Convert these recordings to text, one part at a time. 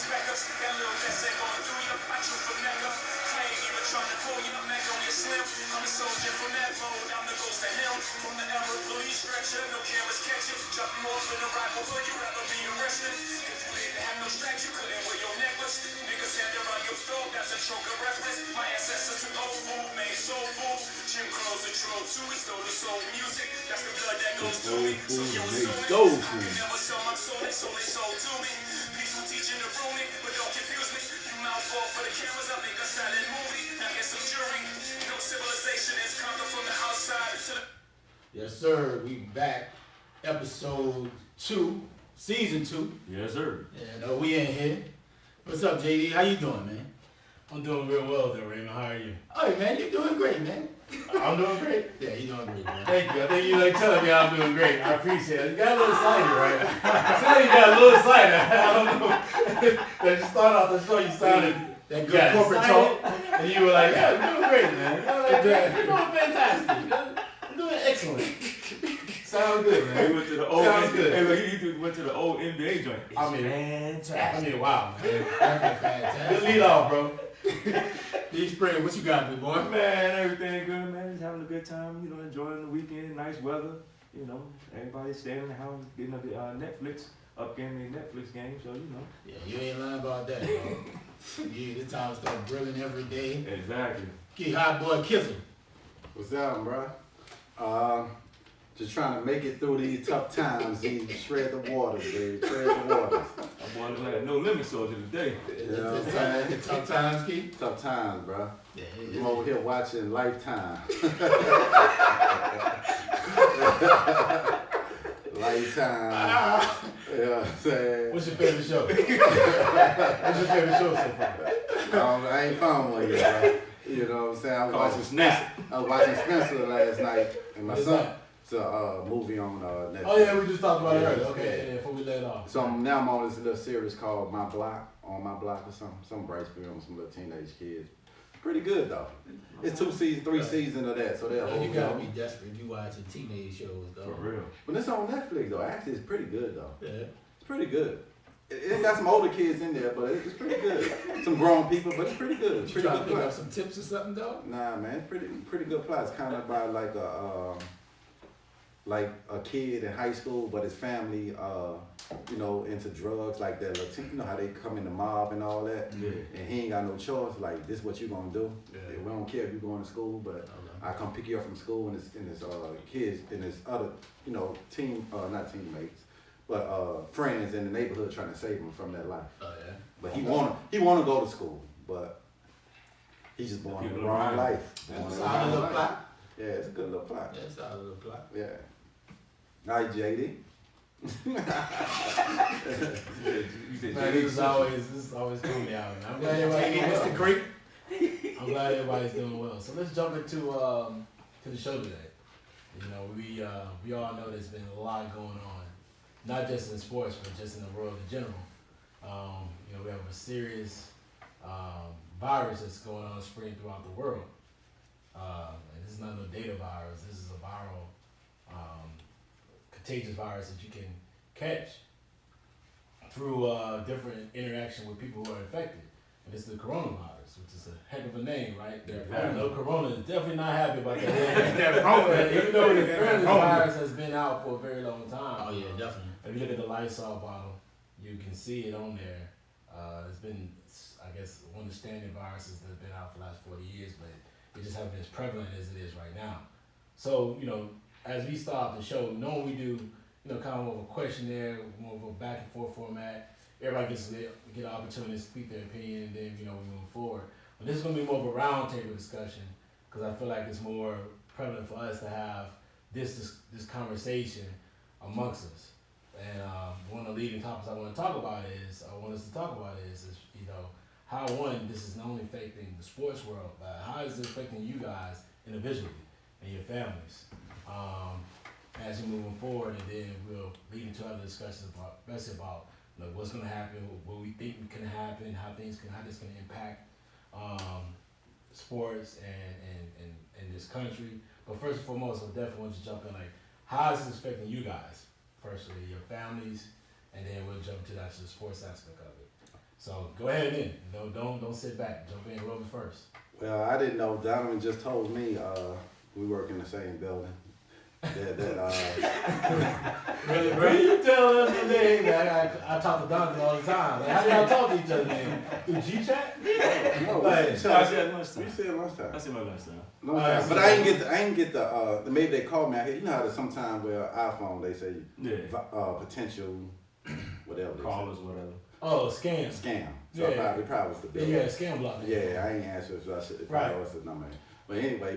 respect us. That little essay going through you. I choose for Mecca. I ain't even trying to pull you. Mac on your slim. I'm a soldier from that mode. I'm the ghost of him. From the ever police stretcher. No cameras catch it. Drop you off in the rifle. Would you rather be arrested? If you didn't have no straps, you couldn't wear your necklace. Niggas had to run your throat. That's a choker reference. My ancestors took old food, made soul food. Jim Crow's a troll too. He stole the soul music. That's the blood that goes through me. So you assume it. I can never sell my soul. They sold to me. Peaceful teaching the ruling, but don't confuse me. You mouthful for the cameras. I make a silent movie. Now here's some jury. No civilization is conquered from the outside to the. Yes, sir. We back. Episode 2, season 2. Yes, sir. And we in here. What's up, JD? How you doing, man? I'm doing real well there, Raymond. How are you? Oh, man, you're doing great, man. I'm doing great. Yeah, you're doing great, man. Thank you. I think you like telling me I'm doing great. I appreciate it. You got a little excited, right? I said you got a little excited. I don't know. They just started off the show, you sounded that good corporate talk. And you were like, yeah, I'm doing great, man. I'm like, Yeah. you're doing fantastic. You're doing excellent. Sounds good, man. He went to the old. Sounds good. Hey, look, he went to the old NBA joint. It's fantastic. I mean, wow, man. That's fantastic. Good lead off, bro. D-Spring, what you got, big boy? Man, everything good, man. Just having a good time, you know, enjoying the weekend, nice weather. You know, everybody staying in the house, getting up the Netflix, up getting the Netflix game, so you know. Yeah, you ain't lying about that, bro. Yeah, this time start grilling every day. Exactly. Get hot boy Kizzle. What's up, bro? Just trying to make it through these tough times. Shred the waters, baby. Shred the waters. I'm going like a no limit soldier today. You know what I'm saying? Tough times, Keith. Tough times, bro. Yeah, I'm over here watching Lifetime. Lifetime. You know what I'm saying? What's your favorite show? What's your favorite show so far? I ain't found one yet, bro. You know what I'm saying? I was watching Spencer last night, and my What's son. that? It's a movie on Netflix. Oh yeah, we just talked about it Yeah. earlier. Okay, yeah, before we let it off. So now I'm on this little series called My Block, on My Block or something. Some bright film, some little teenage kids. Pretty good though. It's 2 seasons, 3 seasons of that, so they'll hold You gotta on. be desperate if you watching teenage shows, though. For real. But it's on Netflix though. Actually, it's pretty good though. Yeah. It's pretty good. It got some older kids in there, but it's pretty good. Some grown people, but it's pretty good. You Pretty trying to good pick up plot. some tips or something, though? Nah, man, it's pretty good plot. It's kind of about like a kid in high school, but his family, you know, into drugs, like that. You know how they come in the mob and all that, Yeah. and he ain't got no choice. Like, this what you gonna do? Yeah. We don't care if you going to school, but I come pick you up from school, and his kids and his other, you know, not teammates, but friends in the neighborhood trying to save him from that life. Oh, yeah. But he wanna go to school, but he's just born in the People wrong around. life. That's Born a in the solid wrong little life. plot. Yeah, it's a good little plot. Yeah, it's a solid little plot. Yeah. All right, JD. You said Man, this is always cool me out, man. I'm glad everybody's doing well. Mr. Creek. I'm glad everybody's doing well. So let's jump into to the show today. You know, we all know there's been a lot going on, not just in sports, but just in the world in general. You know, we have a serious virus that's going on spreading throughout the world. And this is not no data virus. This is a viral, contagious virus that you can catch through different interaction with people who are infected. And it's the coronavirus, which is a heck of a name, right? I know Corona is definitely not happy about that. Even though the virus has been out for a very long time. Oh, yeah, definitely. If you look at the Lysol bottle, you can see it on there. It's been, I guess, one of the standard viruses that's been out for the last 40 years, but it just hasn't been as prevalent as it is right now. So, you know, as we start the show, knowing we do, you know, kind of a questionnaire, more of a back and forth format, everybody gets to get an opportunity to speak their opinion, and then, you know, we move forward. But this is going to be more of a roundtable discussion, because I feel like it's more prevalent for us to have this conversation amongst us. And one of the leading topics I want to talk about is, you know, how this is not only affecting the sports world, but how is it affecting you guys individually and your families as you're moving forward, and then we'll lead into other discussions about, especially about, you know, what's going to happen, what we think can happen, how this can impact sports and this country. But first and foremost, I definitely want you to jump in, like, how is this affecting you guys, personally, your families, and then we'll jump to the sports aspect of it. So go ahead in. Don't sit back. Jump in, Robin first. Well, I didn't know. Donovan just told me we work in the same building. Really, bro? You tell us the name, man. I talk to Donovan all the time. Like, how do y'all talk to each other, man? Through G-Chat? No, Like, we I said said lunchtime. lunchtime. I said my lunchtime. Lunchtime. But I ain't get the maybe they called me out here. You know how sometimes with iPhone they say Yeah. potential whatever they Callers, say. whatever. Oh, scam. Scam. So Yeah. it probably was the bill. Yeah, scam block. Yeah, I ain't answered, so I said it probably was the number. But anyway,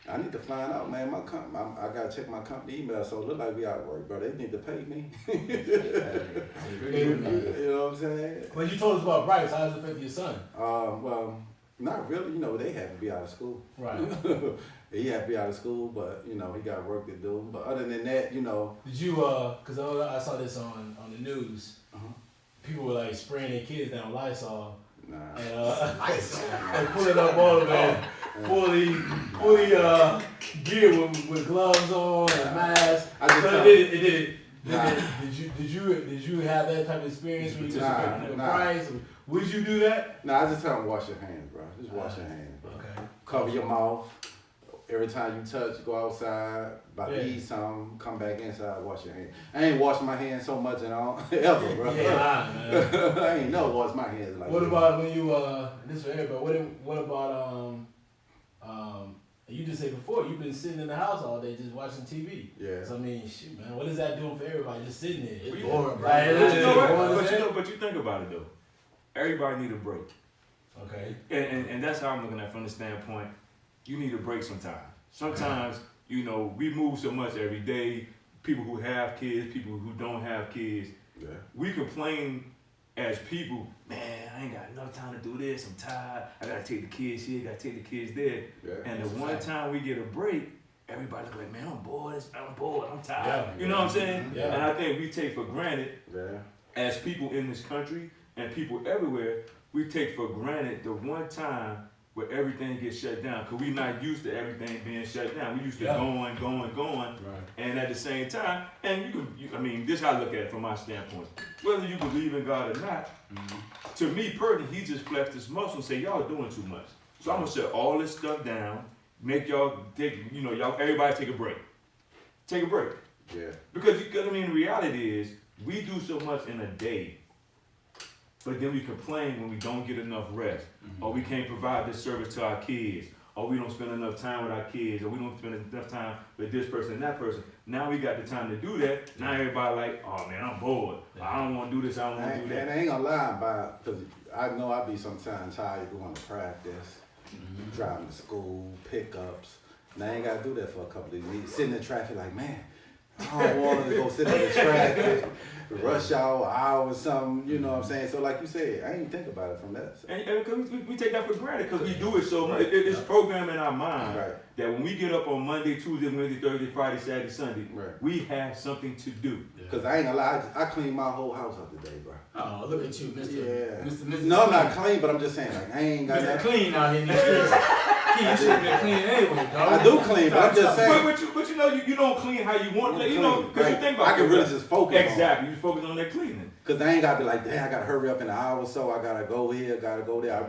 I need to find out, man. My I gotta check my company email. So it look like we out of work, bro. They need to pay me. You know what I'm saying? When you told us about Bryce, how does it affect your son? Well, not really. You know, they have to be out of school. Right. He had to be out of school, but you know, he got work to do. But other than that, you know. Did you cause I saw this on the news. People were like spraying their kids down with Lysol. Nah. And and pulling up all of them fully geared with gloves on and masks. I just So tell- did you have that type of experience when you took Nah. Price? Would you do that? Nah, I just tell him wash your hands, bro. Just wash your hands, bro. Okay. Cover your mouth. Every time you touch, go outside, Yeah. eat something, come back inside, wash your hands. I ain't washed my hands so much in all ever, bro. Yeah, man. I ain't never washed my hands like What that. about when you this for everybody? What about you just said before you've been sitting in the house all day just watching TV. Yeah. So I mean, shoot, man, what is that doing for everybody just sitting there? It's Well, boring, bro. right, It's You know what? boring as But hell. you think about it though. Everybody need a break. Okay. And that's how I'm looking at it from the standpoint, you need a break sometimes. Sometimes, you know, we move so much every day, people who have kids, people who don't have kids, Yeah. we complain as people, man, I ain't got enough time to do this, I'm tired, I gotta take the kids here, gotta take the kids there. Yeah. And the That's a one fact. time we get a break, everybody's like, man, I'm bored, I'm tired. Yeah. You know what I'm saying? Yeah. And I think we take for granted Yeah. as people in this country and people everywhere, we take for granted the one time where everything gets shut down. Cause we're not used to everything being shut down. We used to Yeah. going. Right. And at the same time, and I mean, this is how I look at it from my standpoint. Whether you believe in God or not, to me personally, he just flexed his muscle and say, y'all doing too much. So I'm gonna shut all this stuff down, make y'all take, y'all, everybody take a break. Take a break. Yeah. Because I mean, the reality is, we do so much in a day, but then we complain when we don't get enough rest, or we can't provide this service to our kids, or we don't spend enough time with our kids, or we don't spend enough time with this person and that person. Now we got the time to do that. Now everybody like, oh man, I'm bored. I don't want to do this. I don't want to do And that. I ain't gonna lie about, cause I know I be sometimes tired going to practice, driving to school, pickups. And I ain't gotta do that for a couple of weeks. Sitting in traffic like, man, I don't want to go sit in the traffic, rush hour or something, you know what I'm saying? So like you said, I ain't think about it from that side. And cause we take that for granted because we do it so much. It's programmed in our mind Right. that when we get up on Monday, Tuesday, Wednesday, Thursday, Friday, Saturday, Sunday, Right. we have something to do. Cause I ain't gonna lie, I cleaned my whole house up today, bro. Oh, look at you, Mr. Yeah. Mr. No, I'm not clean, but I'm just saying, like, I ain't got Mr. that. Clean out here in these streets. Kid, you should have been clean anyway, dog. I do clean, but I'm just saying. But you don't clean how you want. You know, because you think about I can it, really right? just focus Exactly, you focus on that cleaning. Cause I ain't gotta be like, damn, I gotta hurry up in an hour or so. I gotta go here, gotta go there.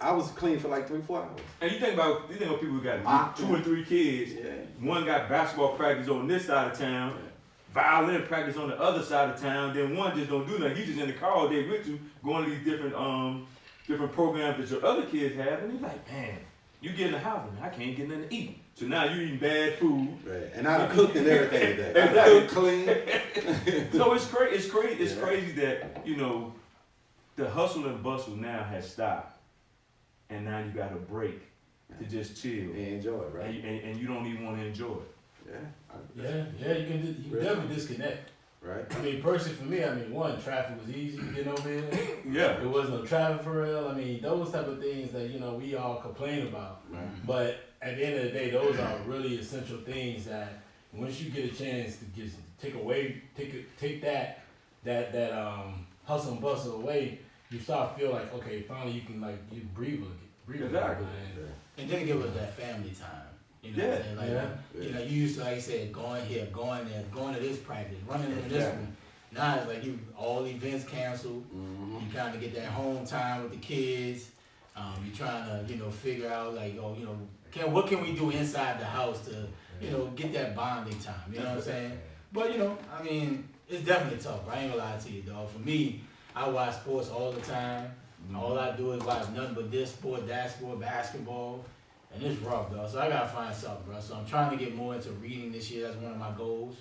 I was clean for like 3-4 hours. And you think about people who got Mopping. 2 or 3 kids. Yeah. One got basketball practice on this side of town, violin practice on the other side of town. Then one just don't do nothing. He's just in the car all day with you, going to these different programs that your other kids have, and he's like, man, you get in the house, man, I can't get nothing to eat. So now you eating bad food. Right. And I done cooked and everything today. I Exactly. cooked clean. So it's crazy. It's Yeah. crazy that the hustle and bustle now has stopped, and now you got a break to just chill, And enjoy it, right? and you don't even want to enjoy it. Yeah. Yeah, you can Really? definitely disconnect. Right. I mean, personally for me, I mean, one, traffic was easy to get over here. Yeah. There was no traffic for real. I mean, those type of things that, we all complain about. Right. But at the end of the day, those are really essential things that once you get a chance to just take that hustle and bustle away, you start to feel like, okay, finally you can you breathe again. Exactly. And then give us that family time. You know what I'm saying? Like, Yeah. you used to, like you said, going here, going there, going to this practice, running into this Exactly. one. Now it's like all events canceled. You kind of get that home time with the kids. You're trying to, figure out like, what can we do inside the house to, get that bonding time. You know what I'm saying? But I mean, it's definitely tough. I ain't gonna lie to you, dog. For me, I watch sports all the time. All I do is watch nothing but this sport, that sport, basketball, and it's rough, dog. So I gotta find something, bro. So I'm trying to get more into reading this year. That's one of my goals.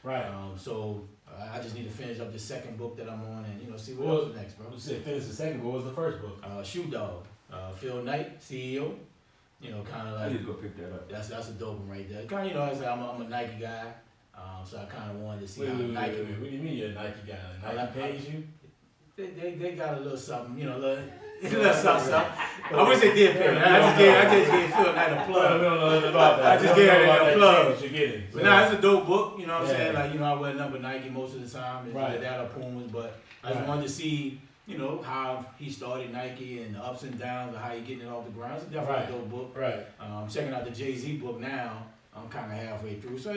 Right. So I just need to finish up the second book that I'm on, and see what else is next, bro. You said finish the second, but what was the first book? Shoe Dog. Phil Knight, CEO. Kind of I like need to go pick that up. that's a dope one right there. Kind of, I'm a Nike guy, so I kind of wanted to see how Nike. Wait. What do you mean you're a Nike guy? Like Nike pays you? They got a little something, a little something. I wish they did pay me. I just gave Phil Knight a plug. We don't know nothing about that. I just gave him a plug. You're getting. But nah, it's a dope book. You know what I'm saying? Like I wear number Nike most of the time, and Right. that or Pumas. But I just wanted to see, how he started Nike and the ups and downs of how he getting it off the ground. It's definitely a dope book. Right. I'm checking out the Jay-Z book now. I'm kind of halfway through, so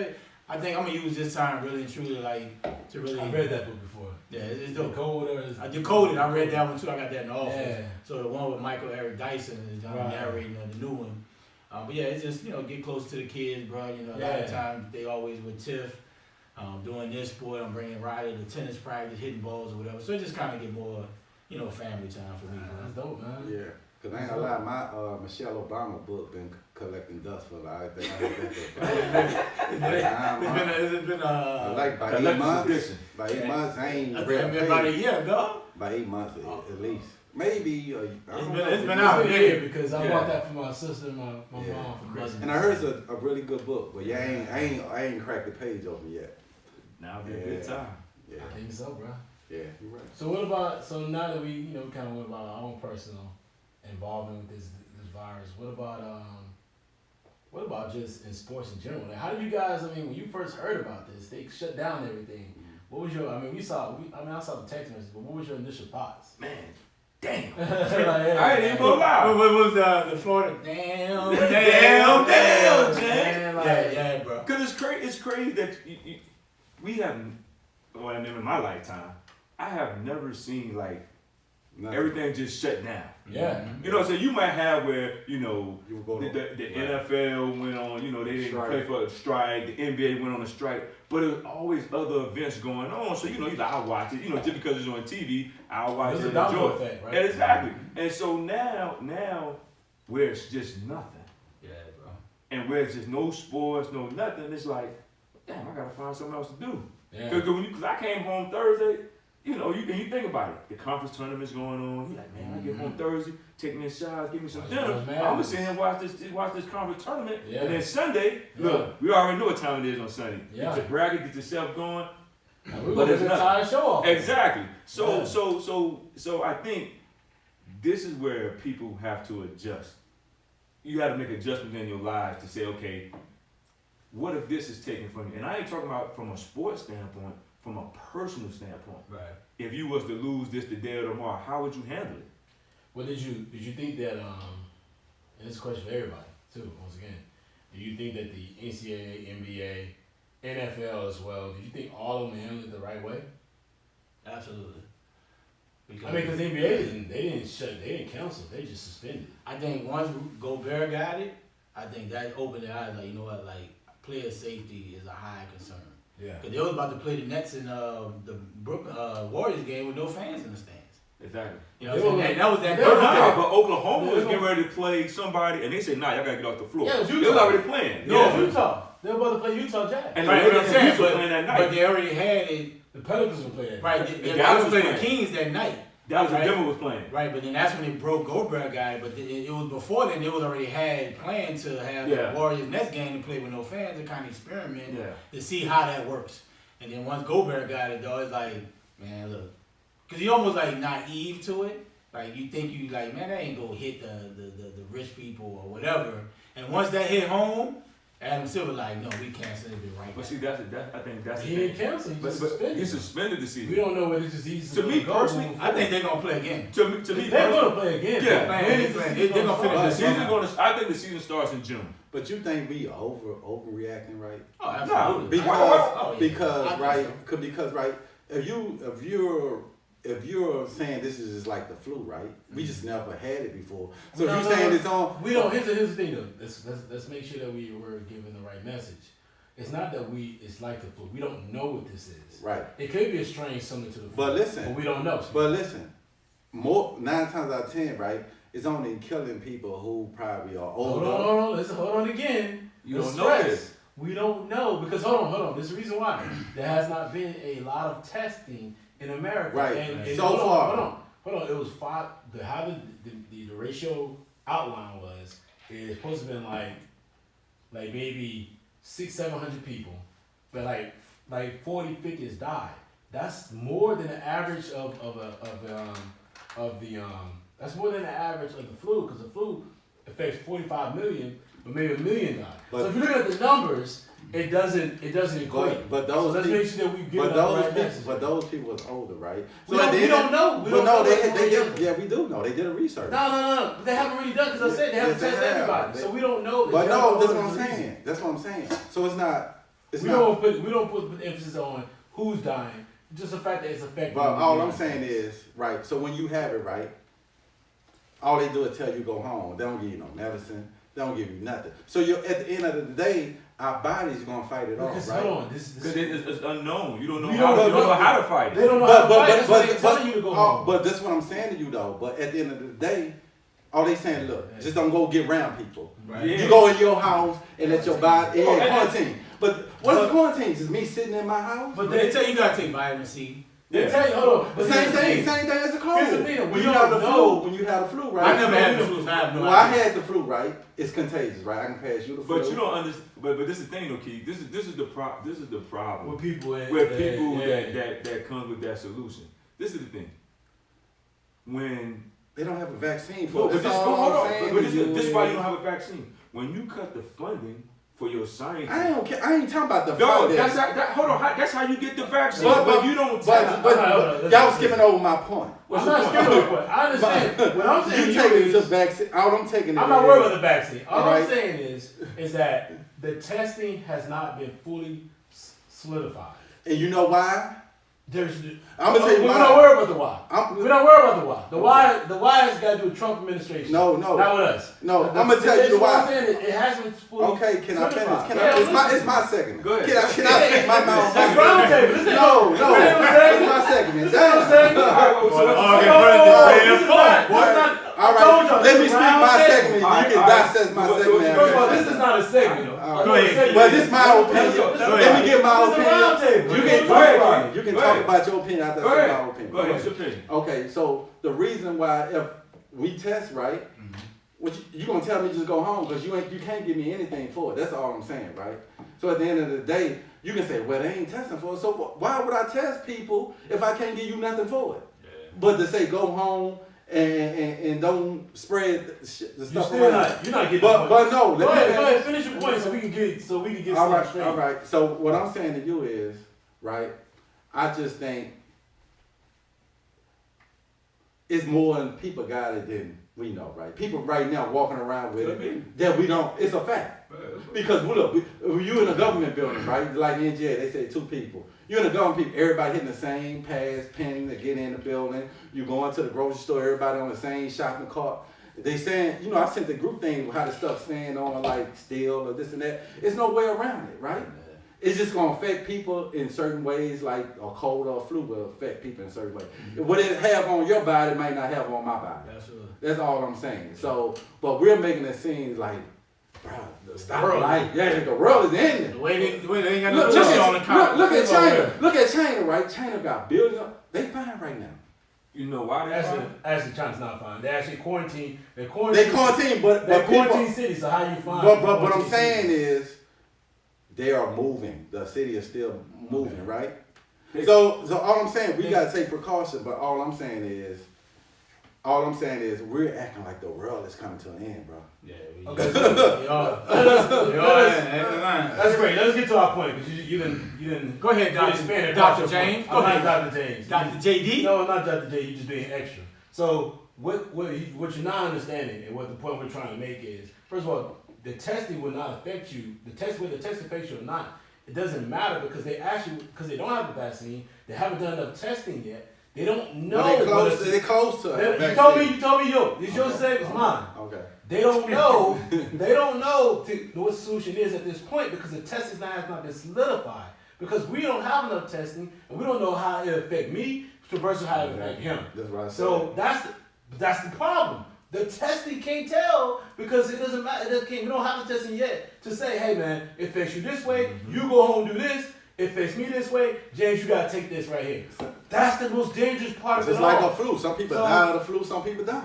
I think I'm gonna use this time really and truly to really. I read that book before. Yeah, it's The dope. Code or is I decoded. I read that one too. I got that in the office. Yeah. So the one with Michael Eric Dyson is narrating the new one. But yeah, it's just get close to the kids, bro. A lot of times they always with Tiff. Doing this sport, I'm bringing Riley to tennis practice, hitting balls or whatever. So it just kind of get more, family time for me. That's dope, man. Yeah. Cause I ain't gonna lie, my Michelle Obama book been collecting dust for like I think I heard that It's been like by 8 Collector's months. edition. By 8 months, I ain't it's read been about a page. year, dog. By 8 months at least. Maybe It's been out. Yeah, because I Yeah. bought that for my sister and my Yeah. mom for Christmas. And I heard it's a really good book, but yeah, I ain't cracked the page open yet. Now be a good time. Yeah, I think so, bro. yeah, you're right. So now that we, kind of went about our own personal involvement with this virus, what about just in sports in general? Like, how did you guys, when you first heard about this, they shut down everything. What was your, I saw the text message, but what was your initial thoughts? Man, damn. I ain't even gonna lie. What was the Florida? Damn, Jan. yeah, bro. Cause it's crazy that we haven't. Well, in my lifetime, I have never seen like Nothing. everything just shut down. Yeah. You know, so you might have where You were going the NFL went on. They didn't play for a strike. The NBA went on a strike, but there was always other events going on. So I'll watch it. Just because it's on TV, I'll watch There's it. a domino and enjoy it. effect, right? Exactly. And so now where it's just nothing, Yeah, bro. and where it's just no sports, no nothing, it's like, damn, I gotta find something else to do. Yeah. Because I came home Thursday, you think about it. The conference tournament's going on. You're like, man, I get home Thursday, take me a shower, give me some Watch dinner. those I'm matches. gonna sit here and watch this conference tournament. Yeah. And then Sunday, Yeah. look, we already know what time it is on Sunday. Yeah. Get your bracket, get yourself going. Now, we're But going it's to nothing. entire show off. Exactly. Yeah. So I think this is where people have to adjust. You have to make adjustments in your lives to say, okay, what if this is taken from you? And I ain't talking about from a sports standpoint, from a personal standpoint. Right. If you was to lose this today or tomorrow, how would you handle it? Well, did you think that, and this is a question for everybody, too, once again, do you think that the NCAA, NBA, NFL as well, did you think all of them handled it the right way? Absolutely. Because the NBA they didn't cancel, they just suspended. I think once Gobert got it, I think that opened their eyes. Like, player safety is a high concern. Yeah. Because they was about to play the Nets in the Brooklyn Warriors game with no fans in the stands. Exactly. You know what I'm saying? That was that. They were Yeah, not. but Oklahoma Yeah, was getting ready to play somebody, and they said, "Nah, y'all gotta get off the floor." Yeah, it was They Utah. was already playing. No, Yeah. Utah. They were about to play Utah Jazz. And Right, the what I'm saying, Lakers were playing that night. but they already had it. The Pelicans were playing. Right, The they Dallas was was playing the playing. Kings that night. Dallas and Right. Denver was playing. Right, but then that's when they broke Gobert got it. But it was before then. They was already had planned to have Yeah. the Warriors Nets game to play with no fans to kind of experiment Yeah. to see how that works. And then once Gobert got it, though, it's like, man, look, because you almost like naive to it. Like you think you like, man, that ain't gonna hit the rich people or whatever. And once that hit home, Adam Silver like, no, we canceled it right But now. see, I think that's He the didn't thing. cancel, he But just suspended. he suspended the season. We don't know whether it's just easy To me personally, I think they're gonna play again. To me they're personally, going to play again. Yeah. When is the They're season gonna finish the start? this season I think the season starts in June. But you think we overreacting, right? Oh, absolutely. Because Oh, yeah. because I think right, so. because right, if you're saying this is just like the flu, right? We just never had it before. So No, you no, saying no. it's on? We don't. Here's the thing though. Let's make sure that we're giving the right message. It's not that it's like the flu. We don't know what this is. Right. It could be a strain similar to the flu. But listen. But we don't know. But listen, 9 times out of 10, right? It's only killing people who probably are older. Hold on. Let's hold on again. You The don't know stress. this. We don't know because hold on. There's a reason why there has not been a lot of testing in America. Right. And So hold far. on. It was 5. How the ratio outline was it's supposed to have been like maybe 600-700 people, but like 40-50 has died. That's more than the average that's more than the average of the flu, because the flu affects 45 million, but maybe 1 million died. So if you look at the numbers, it doesn't equate. But So those let's people, make sure that we give the right message. but those people was older, right? We don't know. We But don't no, know they what's did. going on. Yeah, we do know. They did a research. No. They haven't really done, because I said they haven't Yes, they tested have. everybody. So we don't know. But if no, they're that's what all I'm the reason. saying. That's what I'm saying. So it's not. It's We not. don't put emphasis on who's dying. Just the fact that it's affecting. But the all I'm United saying States. is, right, so when you have it, right, all they do is tell you go home. They don't give you no medicine. They don't give you nothing. So you're at the end of the day, our body's gonna fight it off, Because right? hold on, this Because it's unknown. You don't know We how. don't You don't know. know how to fight they it. don't know how to fight. That's why they're but, telling you to go home. but that's what I'm saying to you though. But at the end of the day, all they saying, look, just don't go get around people. Right. Yeah. You go in your house and let your body Oh, and- quarantine. But what is quarantine? Just me sitting in my house? But But they tell you gotta take vitamin C. they Yeah. tell you, hold on. The But same here's the thing as a cold. Here's the thing, When we you don't have the know. flu, when you have the flu, right? I never had the flu, so I have no Well, I idea. had the flu, right? It's contagious, right? I can pass you the flu. But you don't understand. But this is the thing, though, Keith. This is the problem. With people, With people that comes with that solution. This is the thing. When They don't have a vaccine no, for it. but That's this, all hold I'm on. saying But to this is why you is- don't have a vaccine. When you cut the funding for your scientists. I don't care. I ain't talking about the No, funding. hold on. That's how you get the vaccine. But- But you don't. But y'all skipping over my point. I'm not skipping it. I understand. What I'm saying You to taking you the is, vaccine. All I'm taking it I'm not is- worried about the vaccine. All All I'm right. saying is that the testing has not been fully solidified. And you know why? There's, I'm gonna tell you we're why. not worried about the why. I'm- We're not worried about the why. The why has got to do with Trump administration. No. Not with us. No, I'm gonna tell you That's the what I'm why. saying. It hasn't fully. Okay, can I finish? solidified. Can Yeah, I? listen. It's my segment. Go ahead. Can I speak my mouth? That's round table. This ain't No, this ain't no it's segment. my segment. This ain't no Damn. segment. This is not- All I told right, y'all, let me this is speak round my table. segment. All right, You can all right. dissect my So- segment. so- First of all, this is not a segment. Go ahead. But this is my opinion. Let me get my This is a round opinion. table. You can Go talk ahead, about Keith. it. You can Go talk ahead. about your opinion after I Go say ahead. my opinion. Go ahead. What's your opinion? Okay, so the reason why if we test right, what you gonna tell me just go home because you can't give me anything for it. That's all I'm saying, right? So at the end of the day, you can say, well, they ain't testing for it. So why would I test people if I can't give you nothing for it? But to say go home and don't spread the You're stuff still around. not. You're not getting. But the point. no, Go let me ahead. Finish your point so we can get. all something right, straight. all right. So what I'm saying to you is, right? I just think it's more than people got it than we know, right? People right now walking around with it that we don't. It's a fact because look, you in a government building, right? Like NGA, they say 2 people. You in a government people, everybody hitting the same pass, penny to get in the building. You going to the grocery store, everybody on the same shopping cart. They saying, I sent the group thing how the stuff stand on like steel or this and that. It's no way around it, right? It's just gonna affect people in certain ways, like a cold or a flu will affect people in certain ways. What it have on your body might not have on my body. That's all I'm saying. So, but we're making it seem like, bro, stop World. like, yeah, the world is ending. The way they ain't got Look, no tissue on the counter. look at China. Look at China, right? China got billions. They fine right now. You know why they Actually, China's not fine. They actually quarantine. They quarantine, but They're people. quarantine cities. So how you find? But what I'm quarantine saying cities? is, they are moving. The city is still moving, right? So all I'm saying, we gotta take precaution. But all I'm saying is, we're acting like the world is coming to an end, bro. Yeah, Okay, so, that's great. Let's get to our point because you didn't. Go ahead, you Dr. expanded Dr. across your James. point. Go I'm ahead. not Dr. James. Dr. JD. No, not Dr. J. You just being extra. So what you're not understanding and what the point we're trying to make is, first of all, the testing will not affect you. The test affects you or not it doesn't matter because they don't have the vaccine, they haven't done enough testing yet. They don't know. Well, they close to it. You told me, yo, it's your save, it's mine. Okay. They don't know. They don't know what the solution is at this point because the testing has not been solidified. Because we don't have enough testing and we don't know how it affect me versus how it affect him. That's right. So that's the problem. The testing can't tell because it doesn't matter. We don't have the testing yet to say, hey man, it affects you this way. You go home do this. It affects me this way. James, you gotta take this right here. That's the most dangerous part of it. It's like a flu. Some people die of the flu. Some people don't.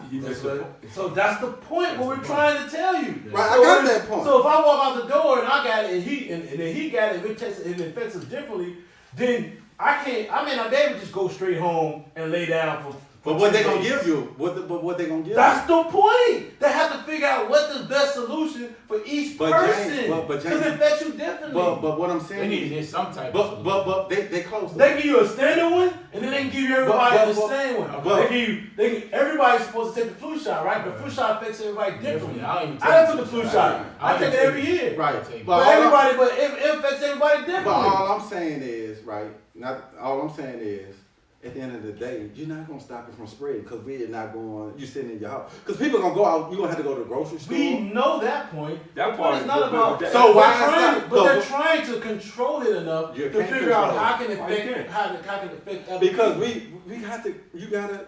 So that's the point what we're trying to tell you. Right, So I got that point. So if I walk out the door and I got it and then he got it, it affects us differently, then I may not be able to just go straight home and lay down for But what 2 they gonna days. give you? What they gonna give That's you? the point. They have to figure out what the best solution for each But person. James, but Because it affects you differently. But what I'm They saying need to is, get some type of. but they close. To they give you a standard one, and then they can give you everybody But- the but- same one. but- Everybody's supposed to take the flu shot, right? But the flu shot affects everybody differently. I don't even I don't take take the flu shot. shot. I don't take it take every year. Right. But But everybody, but it affects everybody differently. But all I'm saying is, right? Not all I'm saying is, at the end of the day, you're not gonna stop it from spreading because we're not going. You sitting in your house because people gonna go out. You gonna have to go to the grocery store. We know that point. That But part it's is- not but- about. but- So they're why trying, not- but they're but- trying to control it enough You to can't figure out control how it. can it Why you affect can't? how can it affect other Because people. we got to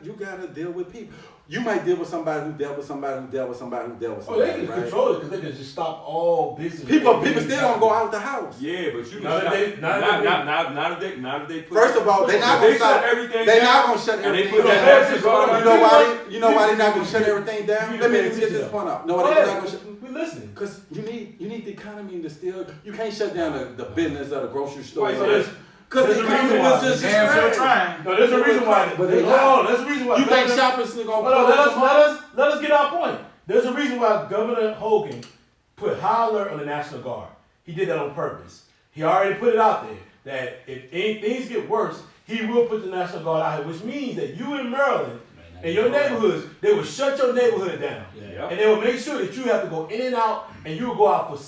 you gotta deal with people. You might deal with somebody who dealt with somebody who dealt with somebody who dealt with Oh, they somebody. can right? control it because they can just stop all business. People still gonna go out the house. Yeah, but you Not if they- not if they- put. First of all, they're not If gonna stop shut everything. They're down, not gonna shut and they everything put that down. message on. You know why they're not gonna shut everything down? You Let me can get this tell. point out. No, Go they're not ahead. gonna shut. We listening. Because you need the economy to still. You can't shut down the business of the grocery store. Why, So there's Because the there's a economy reason was why. just Damn sure destroyed. trying. No, there's a reason why. But they hold not. on, there's a reason why. You think Governor- shoppers are gonna Hold on, pull let us get our point. There's a reason why Governor Hogan put high alert on the National Guard. He did that on purpose. He already put it out there that if things get worse, he will put the National Guard out here, which means that you in Maryland, in your neighborhoods, they will shut your neighborhood down. Yeah. And they will make sure that you have to go in and out, and you will go out for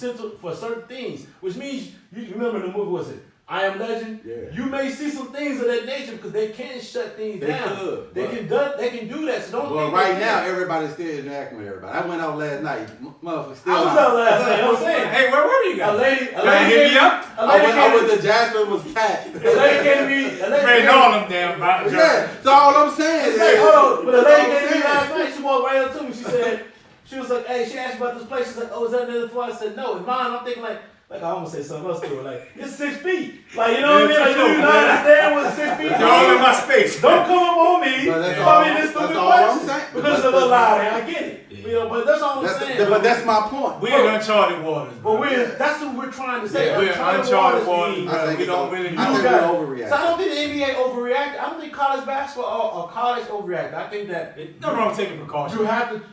certain things, which means you remember the movie, was it I Am Legend? Yeah. You may see some things of that nature because they can shut things They down. could, They but- can do that. So don't Well, think right they now, can't. everybody's still interacting with everybody. I went out last night. Motherfucker still I was out. out last night. I'm saying, Hey, where were you a guys? lady hit me up? A I lady went came to Jasper was packed. a lady came to me. A lady Trading came- all them damn vouchers. Yeah, so all I'm saying It's is. like, hold on, but a that's lady all I'm came to me saying. last night. She walked right up to me. She said, she was like, hey, she asked me about this place. She's like, oh, is that another floor? I said, no, it's mine. I'm thinking like I almost say something else to her. Like, it's 6 feet. Like, you know what I mean? Like, do you not understand what 6 feet is? You're all in my space. Don't come up on me. But that's I mean, all- this stupid that's all I'm question. saying. Because of the lie, and I get it. You know, but that's all I'm saying. But that's my point. We in uncharted waters. But that's what we're trying to say. Yeah, we're uncharted waters, mean- bro. I think We it's don't over. really I know. think got- we're overreacting. So I don't think the NBA overreacted. I don't think college basketball or college overreacted. I think that No wrong taking precautions.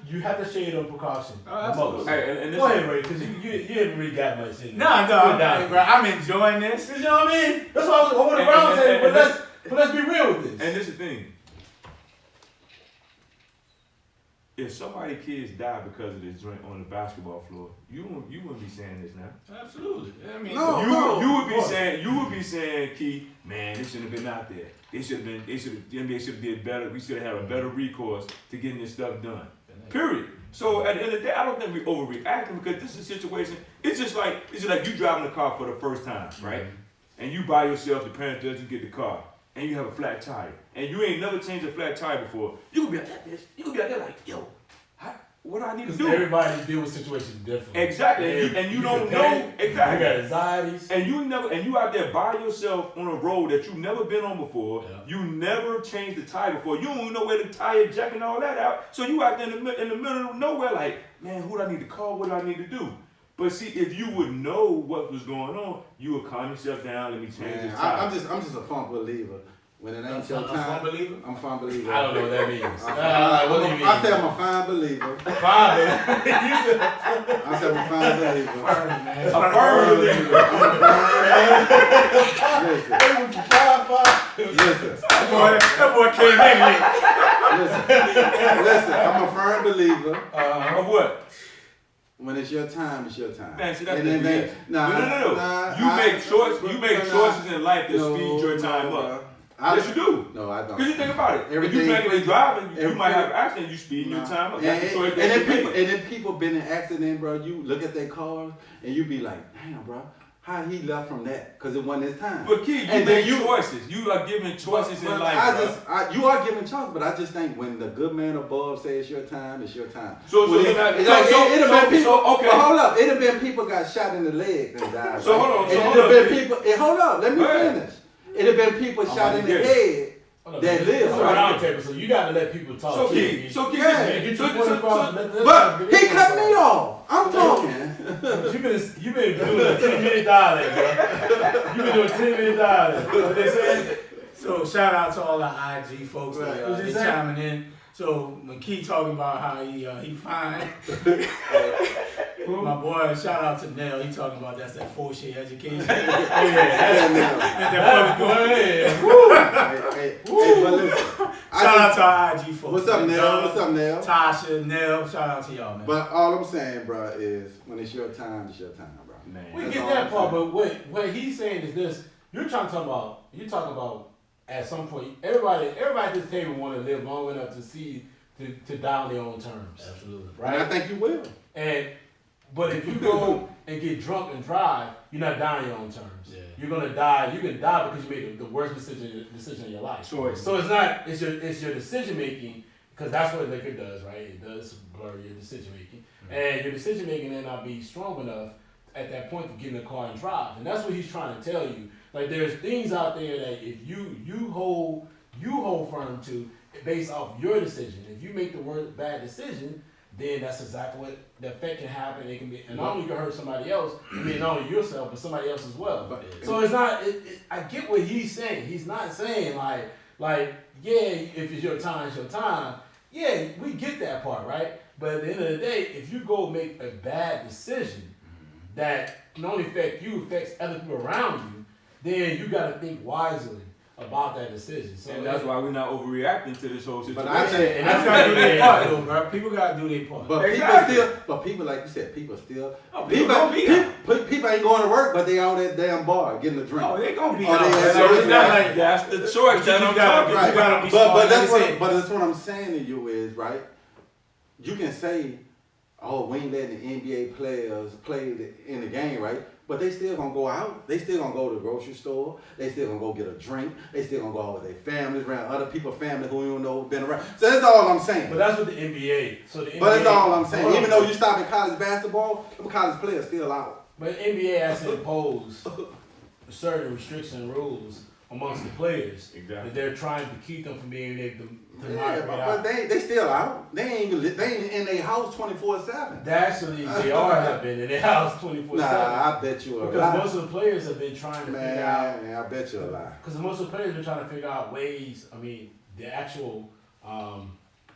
you have to shade on precaution. Oh, absolutely. Most. Hey, and this Go ahead, Ray, because you haven't really got much in there. Nah, Good no, down. hey, bro, I'm enjoying this. You know what I mean? That's why I was over the And- round and- table. and But let's be real with this. And this is the thing. If somebody kids die because of this joint on the basketball floor, you wouldn't be saying this now. Absolutely. I mean, No. You would be course. saying, Key, man, this shouldn't have been out there. The NBA should have did better. We should have had a better recourse to getting this stuff done. Period. So at the end of the day, I don't think we're overreacting because this is a situation. It's just like you driving a car for the first time, right? And you by yourself, the parents does you get the car, and you have a flat tire, and you ain't never changed a flat tire before. You could be like that, bitch. You could be like that, like, yo, what do I need to Because do? everybody deal with situations differently. Exactly, and you don't can know panic, exactly. You got anxieties. And you out there by yourself on a road that you've never been on before. Yeah. You never changed the tire before. You don't even know where the tire jack and all that out. So you out there in the middle of nowhere, like, man, who do I need to call? What do I need to do? But see, if you would know what was going on, you would calm yourself down. Let me change Man, the tire. I'm just a firm believer. When it ain't your A time, firm believer? I'm a firm believer. I don't know what that means. What do you mean? I say I'm a fine believer. Fine, man. You said I say I'm a fine believer. A firm believer. Listen, That boy came in late. listen, I'm a firm believer Of what? When it's your time, it's your time. Man, see, that's And the then they- BS. nah, No. nah, You make nah, choices in life that no, speed your time no, up. bro. Yes, you do. No, I don't. Because you think about it. If Everything- you drinking and driving, you everything- might have an accident. You speeding your Nah. time up. And, That's the choice and that then you people, make. and then people been in accident, bro. You look at their cars and you be like, damn, bro, how he left from that? Because it wasn't his time. But kid, you And make then choices. You are giving choices in But life, you are giving choice, but I just think when the good man above says it's your time, it's your time. So Well, you're it- not- it's so- like, so- it'd have so- been people. so, okay. But hold up, it'd have been people got shot in the leg and died. So right? hold on, And so it'd hold have on, been kid. people. Hold up, let me Go ahead. finish. It'd have been people I'm shot about in to the get head Hold on, that man. live. It's a round table, so you gotta let people talk. So too. kid, so kid, Yeah. Get your so- point so- across. so- But he cut me off. I'm talking. You been doing a 10-minute dialogue, bro. You been doing 10-minute dialogue. What they saying? So shout out to all the IG folks Right. that What you they say? chiming in. So when Key talking about how he fine, my boy, shout out to Nell. He talking about that's that 4-year education. Oh yeah, That go ahead. Hey, but listen. Shout out to our IG folks. What's up, Nell? What's up, Nell? Tasha, Nell, shout out to y'all, man. But all I'm saying, bro, is when it's your time, bro. Man. We That's get all that I'm part, saying. but what he's saying is this: you're talking about at some point, everybody at this table want to live long enough to see to die on their own terms, Absolutely. And I right? think you will. But if you go and get drunk and drive, you're not dying on your own terms. Yeah. You're gonna die. You can die because you made the worst decision in your life. Choice. So it's your decision making, because that's what liquor does, right? It does blur your decision making, and your decision making may not be strong enough at that point to get in the car and drive. And that's what he's trying to tell you. Like there's things out there that if you hold firm to based off your decision. If you make the word bad decision, then that's exactly what the effect can happen. It can be, and not only you can hurt somebody else, I mean not only yourself, but somebody else as well. But So it's not. I get what he's saying. He's not saying like yeah, if it's your time, it's your time. Yeah, we get that part, right? But at the end of the day, if you go make a bad decision that can only affect you, affects other people around you, then you got to think wisely about that decision. So And that's why we're not overreacting to this whole situation. But I say, and That's that's gotta do their Yeah. part, though, bro. People gotta do their part. but Exactly. people like you said, people still. Oh, people gonna be out. People ain't going to work, but they on that damn bar getting a drink. Oh, they gonna be Oh, out. they- That's so not it's not like- that's the choice that I'm gotta- talking right. about. gotta be but smart, that's like I said. what I'm saying to you is right. You can say, oh, we ain't letting the NBA players play in the game, right? But they still gonna go out. They still gonna go to the grocery store. They still gonna go get a drink. They still gonna go out with their families, around other people's family who you don't know been around. So that's all I'm saying. But that's what the NBA. So the NBA, But that's all I'm saying. Hold on. Even though you stop at college basketball, them college players still out. But NBA has to impose certain restrictions and rules amongst the players Exactly. that they're trying to keep them from being able to Yeah, migrate but out. they still out. They ain't in their house 24/7. Actually, they have been in their house 24/7. Nah, I bet you a Because lie. most of the players have been trying to figure out. Man, I bet you a lie. Because most of the players have been trying to figure out ways. I mean, the actual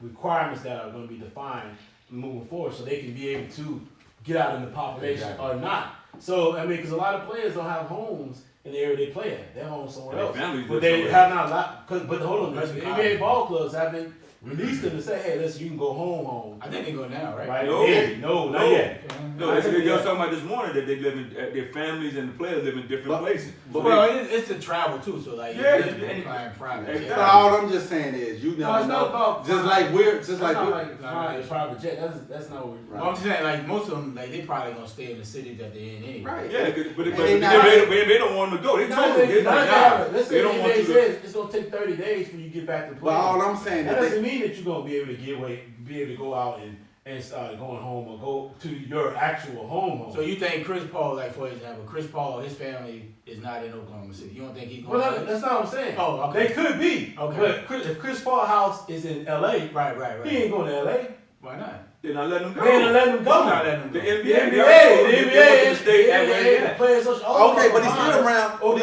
requirements that are going to be defined moving forward, so they can be able to get out in the population Exactly. or not. So I mean, because a lot of players don't have homes in the area they play at. They're home somewhere Their else. families But live they somewhere have not allowed. But hold on, the Especially NBA college. ball clubs haven't released them to say, hey, listen, you can go home. I think they go now, right? Right? No. Maybe. No, not No. yet. No, they were talking about this morning that they live in, their families and the players live in different But- places. but- Well, it's the travel too, so like Yeah, you and- live flying private. Exactly. But all I'm just saying is, you No, never it's not know. about Just private. like we're, just That's like not we're. like flying a private jet. That's not what we're Well, I'm just saying, like most of them, like they probably gonna stay in the city that they're in anyway. Right. Yeah, but And they they not- don't want them to go. They Not told them, that- they're not like, that- nah, let's say they the don't want NBA you to. says it's gonna take 30 days for you to get back to But play. all I'm saying That is, doesn't mean that you're gonna be able to be able to go out and start going home or go to your actual home. So you think Chris Paul, like for example, Chris Paul, his family is not in Oklahoma City. You don't think he's going? well, that's not what I'm saying. Oh, okay. They could be. Okay. But if Chris Paul house is in LA, Right. he ain't going to LA. Why not? They're not letting them They ain't go. letting him go. I'm not letting him The go. NBA, The they NBA, want them to stay at where the they at. players. okay, but he's still around. Oh,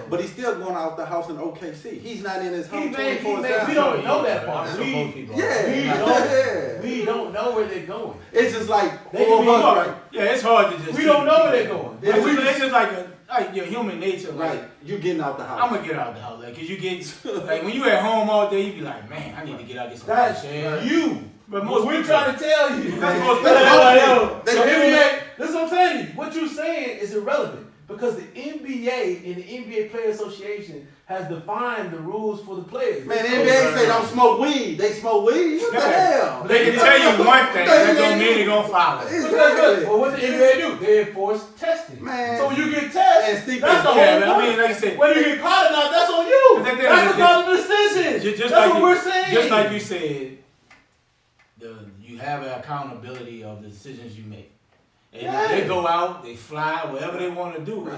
But he's still going out the house in OKC. He's not in his home We 24/7. don't know that part. That's We- what most people are. Yeah. We don't know where they're going. It's just like They four can of be us, hard. right? Yeah, it's hard to just. We don't know where they're going. It's just like like your human nature, like Right, you getting out the house. I'm gonna get out the house, like, cause you get like when you at home all day, you be like, man, I need to get out, get some That's fresh air. you. But But most we're people, trying to tell you. that's most That's people. most Yo, people. They so do NBA, this is what I'm saying. What you're saying is irrelevant because the NBA and the NBA Player Association has defined the rules for the players. Man, the NBA say don't smoke weed. They smoke weed. What the hell? They can tell you one thing, that don't mean they gonna follow. Because Exactly. well, what the NBA do? They enforce testing. Man. So when you get tested, And Steve- that's the Yeah, whole but I point. mean, like I said, Whether you get caught or not, that's on you. But at the end That's of the about the decision. just That's like what you, we're saying. just like you said, you have an accountability of the decisions you make. And Yeah. they go out, they fly, whatever they want to do.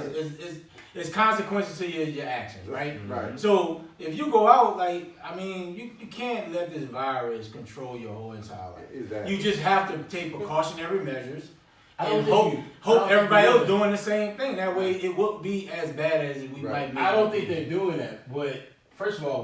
It's consequences to your actions, right? Right. So if you go out, like, I mean, you can't let this virus control your whole entire life. Exactly. You just have to take precautionary measures I don't and think hope you- I hope don't think everybody you're else doing doing the same thing. That way it won't be as bad as we Right. might make I don't it think be. they're doing that. But first of all,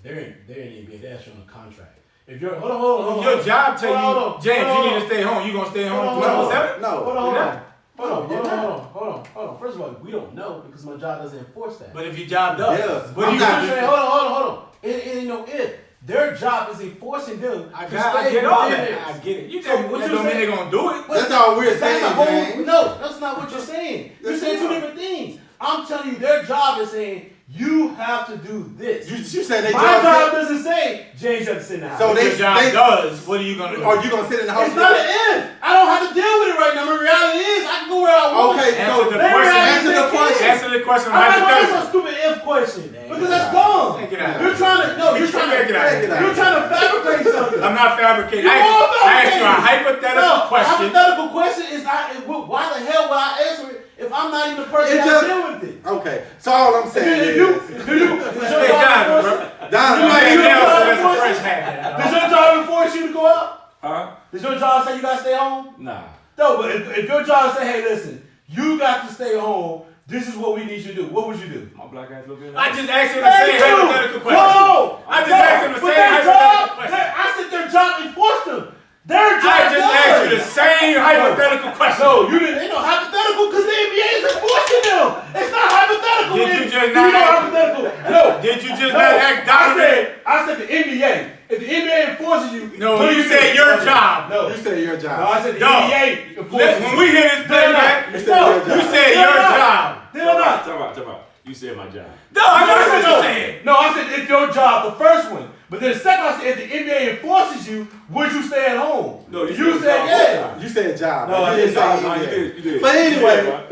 they're in NBA. They're actually on a contract. If you're hold on. If your job tell Hold you, on, James, hold you on. need to stay home, you gonna stay home Hold on, 24/7? No. Hold You're not. on. Hold on. First of all, we don't know because my job doesn't enforce that. But if your job does, Yes. what I'm do you not- do? saying, hold on. It ain't no if. Their job is enforcing them. I to get stay all within that. it. I get it. You So think what that you don't mean saying- they gonna do it? That's all we're That's saying, a whole, James. no, that's not what you're saying. You're That's saying two not. different things. I'm telling you, their job is saying you have to do this. You saying they My job? job doesn't say James, you have to sit in the house. So If they- your job does, what are you gonna do? Are you gonna sit in the house? It's not an if. I don't have to deal with it right now. The reality is, I can go where I want. Okay, Answer so the They question. reality Answer the they question. can't. Answer the question I'm not gonna answer a hypothetically. stupid if question Dang, because get that's out. dumb. Take it out. You're trying to you're trying Take it out. to Take it out. you're trying to fabricate something. I'm not fabricating. You I are asked you a fabricating. hypothetical No, question. hypothetical question is not. Why the hell would I answer it if I'm not even the person It that just- deal with it? Okay, so all I'm saying If is, you, is your Hey, job Donovan, enforce- bro. Don, You like, ain't Hey, your Nelson, job that's a enforce- fresh hat. Does your job enforce you to go out? Huh? Does your job say you gotta stay home? Nah. No, but if your job say, hey, listen, you got to stay home. This is what we need you to do. What would you do? My black ass look good. I just asked him the same Thank you. hypothetical question. Whoa! I just asked him the But same their hypothetical job, question. I said their job enforced them. Their job I just does. asked you the same hypothetical question. No, you didn't. Ain't no hypothetical because the NBA is enforcing them. It's not hypothetical. Did man. you just You not know ask- hypothetical? No. Did you just No. not act dominant? I said the NBA. If the NBA enforces you, No, what do you said do? your job. No. you say your No, job. I said the No. NBA enforces When you. we hear this They're not. playback, You said No. your job. you said They're your not. job. They're not. Talk about. You said my job. No, I know what you said. No, I said it's your job, the first one. But then the second, I said if the NBA enforces you, would you stay at home? No, you you said said job. yeah. You said job. No, You I didn't didn't say say- No, you NBA. did. You did. But anyway,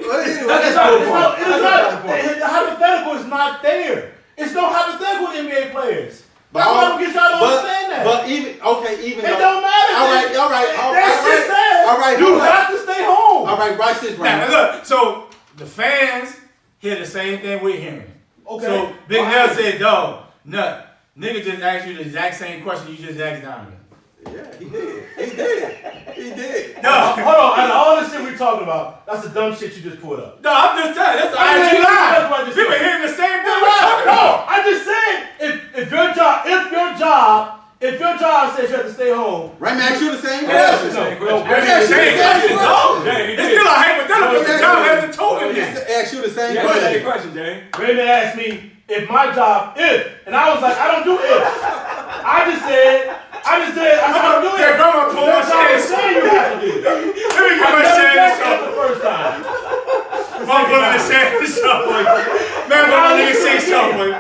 That's not the hypothetical is not there. It's no hypothetical with NBA players. That's all- why I don't get y'all to understand that. But even it though, don't matter. all right, man. all right, all That shit right, says all right, you hold up. have to stay home. all right, watch this right Now, now. look, so the fans hear the same thing we're hearing. Okay. So Big All Nell right. said, dog, nut, nigga just asked you the exact same question you just asked Donovan. Yeah, he did. He did. No, Hold on. Out of all this shit we talking about, that's the dumb shit you just pulled up. no, I'm just telling you, that's the I mean, IG that's what I line. just People said. hearing the same thing we're talking No, about. I just said if your job says you have to stay home. Remy asked you the same Yeah, question. the same No, question. no, It's the same question, no. Jay, he It's did. still a hypothetical. The Yeah, job yeah. hasn't told him He yet. asked you the same Yeah, that's question. the question, Jay. Raymond asked me if my job, and I was like, I don't do ifs. I just said, I said, I don't do Jay, it. bro, I'm gonna pull my That's all I'm shades. saying you have to do. Let me get I my never shades said that on. the first time. I'm pulling the shades on. Man, my nigga say something.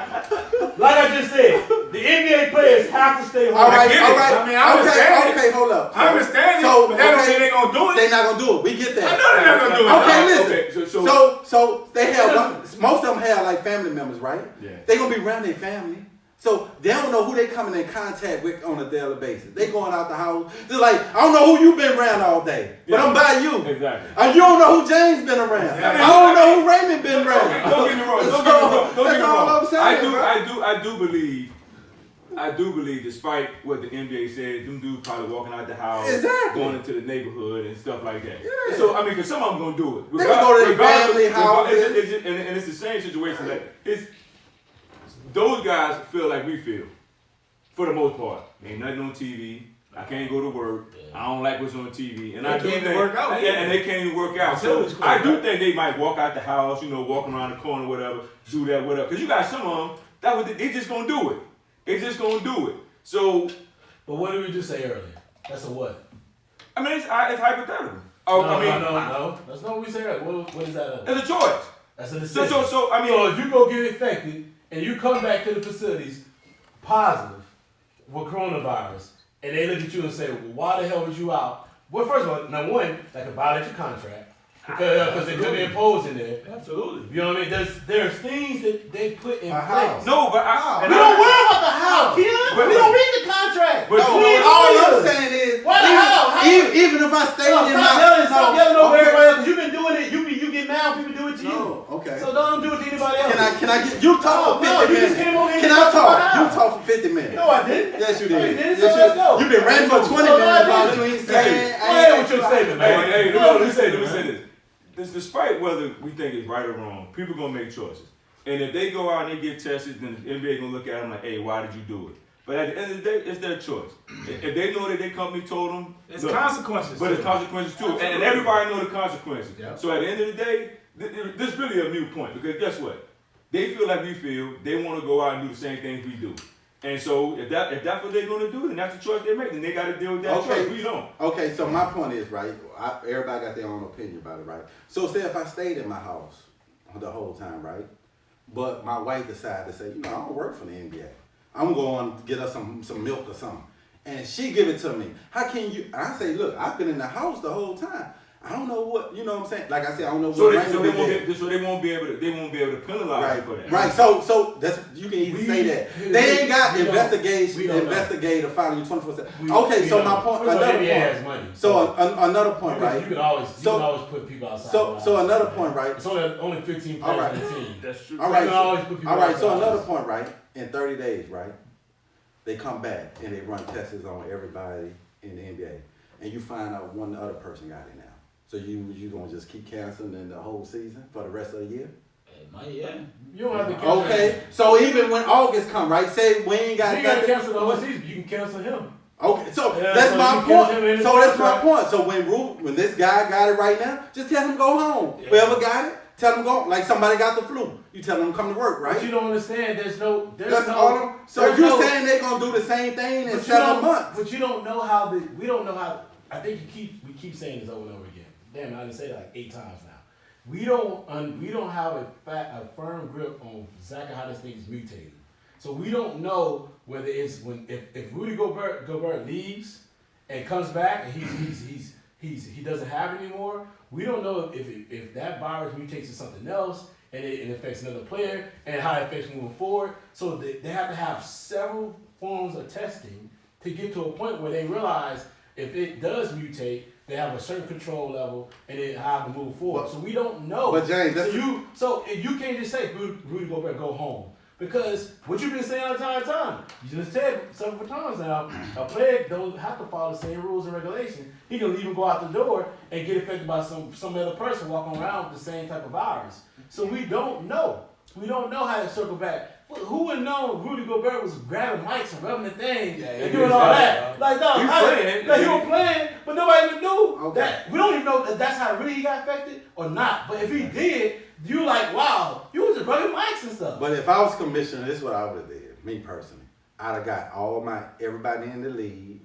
Like I just said, the NBA players have to stay home. All right, get it. all right. I mean, I understand it. Okay, hold up. I understand it, So, but that don't okay, mean they gonna do it. They're not gonna do it. We get that. I know they're not gonna do it. Okay, No. listen. Okay, So they have most of them have like family members, right? Yeah. They gonna be around their family. So they don't know who they coming in contact with on a daily basis. They going out the house. They're like, I don't know who you been around all day, but Yeah. I'm by you. Exactly. And you don't know who James been around. Yeah. I don't know who Raymond been around. Don't get me wrong. Don't So, get me wrong. Don't get that's me all wrong. I'm saying, bro. I do believe, despite what the NBA says, them dudes probably walking out the house, Exactly. going into the neighborhood and stuff like that. Yeah. So I mean, because some of them gonna do it. They gonna go to their family houses. And it's the same situation. Like those guys feel like we feel, for the most part. Ain't nothing on TV. I can't go to work. Yeah. I don't like what's on TV, and They I do can't even think, work out and, either. and they can't even work out. So Facilities I do closed, think they might walk out the house, walk around the corner, whatever, do that, whatever. Because you got some of them that was they just gonna do it. They just gonna do it. So But what did we just say earlier? That's a what? I mean, it's hypothetical. Oh, no, I mean, no. That's not what we said earlier. What is that? it's a choice. That's a So, decision. I mean, So if you go get infected and you come back to the facilities positive with coronavirus, and they look at you and say, well, why the hell was you out? Well, first of all, number one, that could violate your contract because it could be imposed in there. Absolutely. You know what I mean? There's things that they put in How? place. no, but We don't worry about the how, kid. But- We don't read the contract. But- No, you know, all I'm lawyers. saying is, Why the hell? How? even if I stayed No, in stop yelling over okay. everybody else. 'Cause you've been doing it. You get mad when people do it to you. No, okay. So don't do it to anybody else. Can I get you talk for No, 50 you just minutes? came over here Can and I talked about talk? how. You talk for 50 minutes. No, I didn't. Yes, you No, did. you didn't. Yes, So let's go. You've been ranting for 20 No, I minutes about didn't. you ain't saying. Go ahead with your statement, man. Hey, Go let ahead me with say your this. Despite whether we think it's right or wrong, people gonna make choices. And if they go out and they get tested, then the NBA gonna look at them like, hey, why did you do it? But at the end of the day, it's their choice. If they know that their company told them, It's look, consequences. but too. it's consequences too. And Absolutely. everybody know the consequences. Yeah. So at the end of the day, this is really a mute point because guess what? They feel like we feel. They want to go out and do the same things we do. And so if that's what they're going to do, then that's the choice they make. Then they got to deal with that Okay. choice. We don't. Okay, so my point is, right, everybody got their own opinion about it, right? So say if I stayed in my house the whole time, right, but my wife decided to say, I don't work for the NBA. I'm going to get us some milk or something. And she give it to me. How can you, I say, look, I've been in the house the whole time. I don't know what, you know what I'm saying? Like I said, I don't know So what they, rank so we they won't did. be, so they won't be able to penalize Right, you for that. right. So that's you can even say that they ain't got we don't know. investigator filing you 24/7. We- Okay, we so don't my know. point, First of all, another NBA has point. money. So another point, You right? can always So- put people outside. So another point, right? It's only 15 All players right. on the team. That's true. All So right, you can always put people all right. So outside. another point, right? In 30 days, right? They come back and they run tests on everybody in the NBA, and you find out one other person got it now. So you gonna just keep canceling the whole season for the rest of the year? Yeah. You don't have to cancel. Okay. So even when August come, right? Say we ain't got You gotta nothing. cancel the whole season. You can cancel him. Okay, so Yeah, that's so my you cancel him in point. his So that's my contract. point. So when this guy got it right now, just tell him go home. Yeah. Whoever got it, tell him go. Like somebody got the flu, you tell them come to work, right? But you don't understand. There's no. That's all. So you saying they gonna do the same thing in But you 7 don't- months? But you don't know how we don't know how. I think we keep saying this over and over again. Damn, I done said it like 8 times now. We don't have a firm grip on exactly how this thing is mutating. So we don't know whether it's if Rudy Gobert leaves and comes back and he doesn't have it anymore. We don't know if that virus mutates to something else and it affects another player and how it affects moving forward. So they have to have several forms of testing to get to a point where they realize if it does mutate, they have a certain control level and then how to move forward. So we don't know. But James, that's So you can't just say Rudy Gobert go home. Because what you've been saying all the entire time, you just said several times now, a player don't have to follow the same rules and regulations. He can leave and go out the door and get affected by some other person walking around with the same type of virus. So we don't know. We don't know how to circle back. Who would know Rudy Gobert was grabbing mics and rubbing the thing and doing all that? Like, no, He how playing. like, he was playing, but nobody even knew Okay. that. We don't even know that that's how really he got affected or not. But if he did, you like, wow, you was just rubbing mics and stuff. But if I was commissioner, this is what I would have did. Me personally, I'd have got everybody in the league,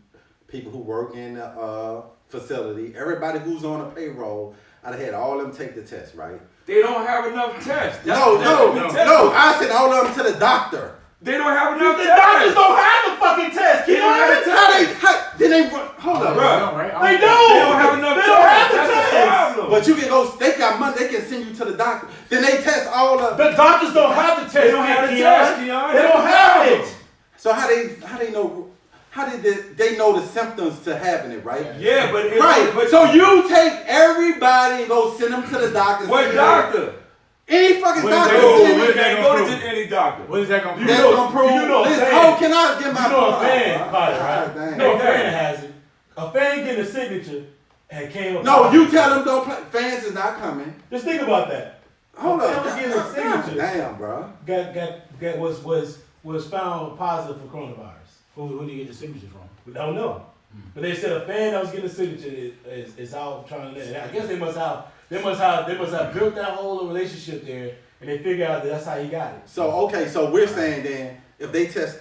people who work in the facility, everybody who's on a payroll. I'd have had all of them take the test, right? They don't have enough tests. No. I sent all of them to the doctor. They don't have enough The tests. doctors don't have the fucking test. They don't have the How then they hold up, Bruh. They They don't have enough They tests. don't have the That's the test. problem. But you can go. They got money. They can send you to the doctor. Then they test all of. The doctors don't have the test. They don't have the test, Keon. They don't have it. So how they know? How did they know the symptoms to having it, right? Yeah, but Right. But So you take everybody and go send them to the doctor. what send them- doctor? Any fucking What is doctor. that No, gonna send do? me- we can't go to any doctor. What is that gonna That's prove? gonna prove. you know a this. fan. Oh, can I get my? You know a point? fan caught it, right? God dang. No, a fan has it. A fan getting a signature and came up. No, you tell them don't play. Fans is not coming. Just think about that. Hold A fan up. was getting a God signature. damn, bro. Was found positive for coronavirus. Who do you get the signature from? We don't know. But they said a fan that was getting a signature is out trying to let it. I guess they must have built that whole relationship there, and they figured out that that's how he got it. So okay, so we're saying then if they test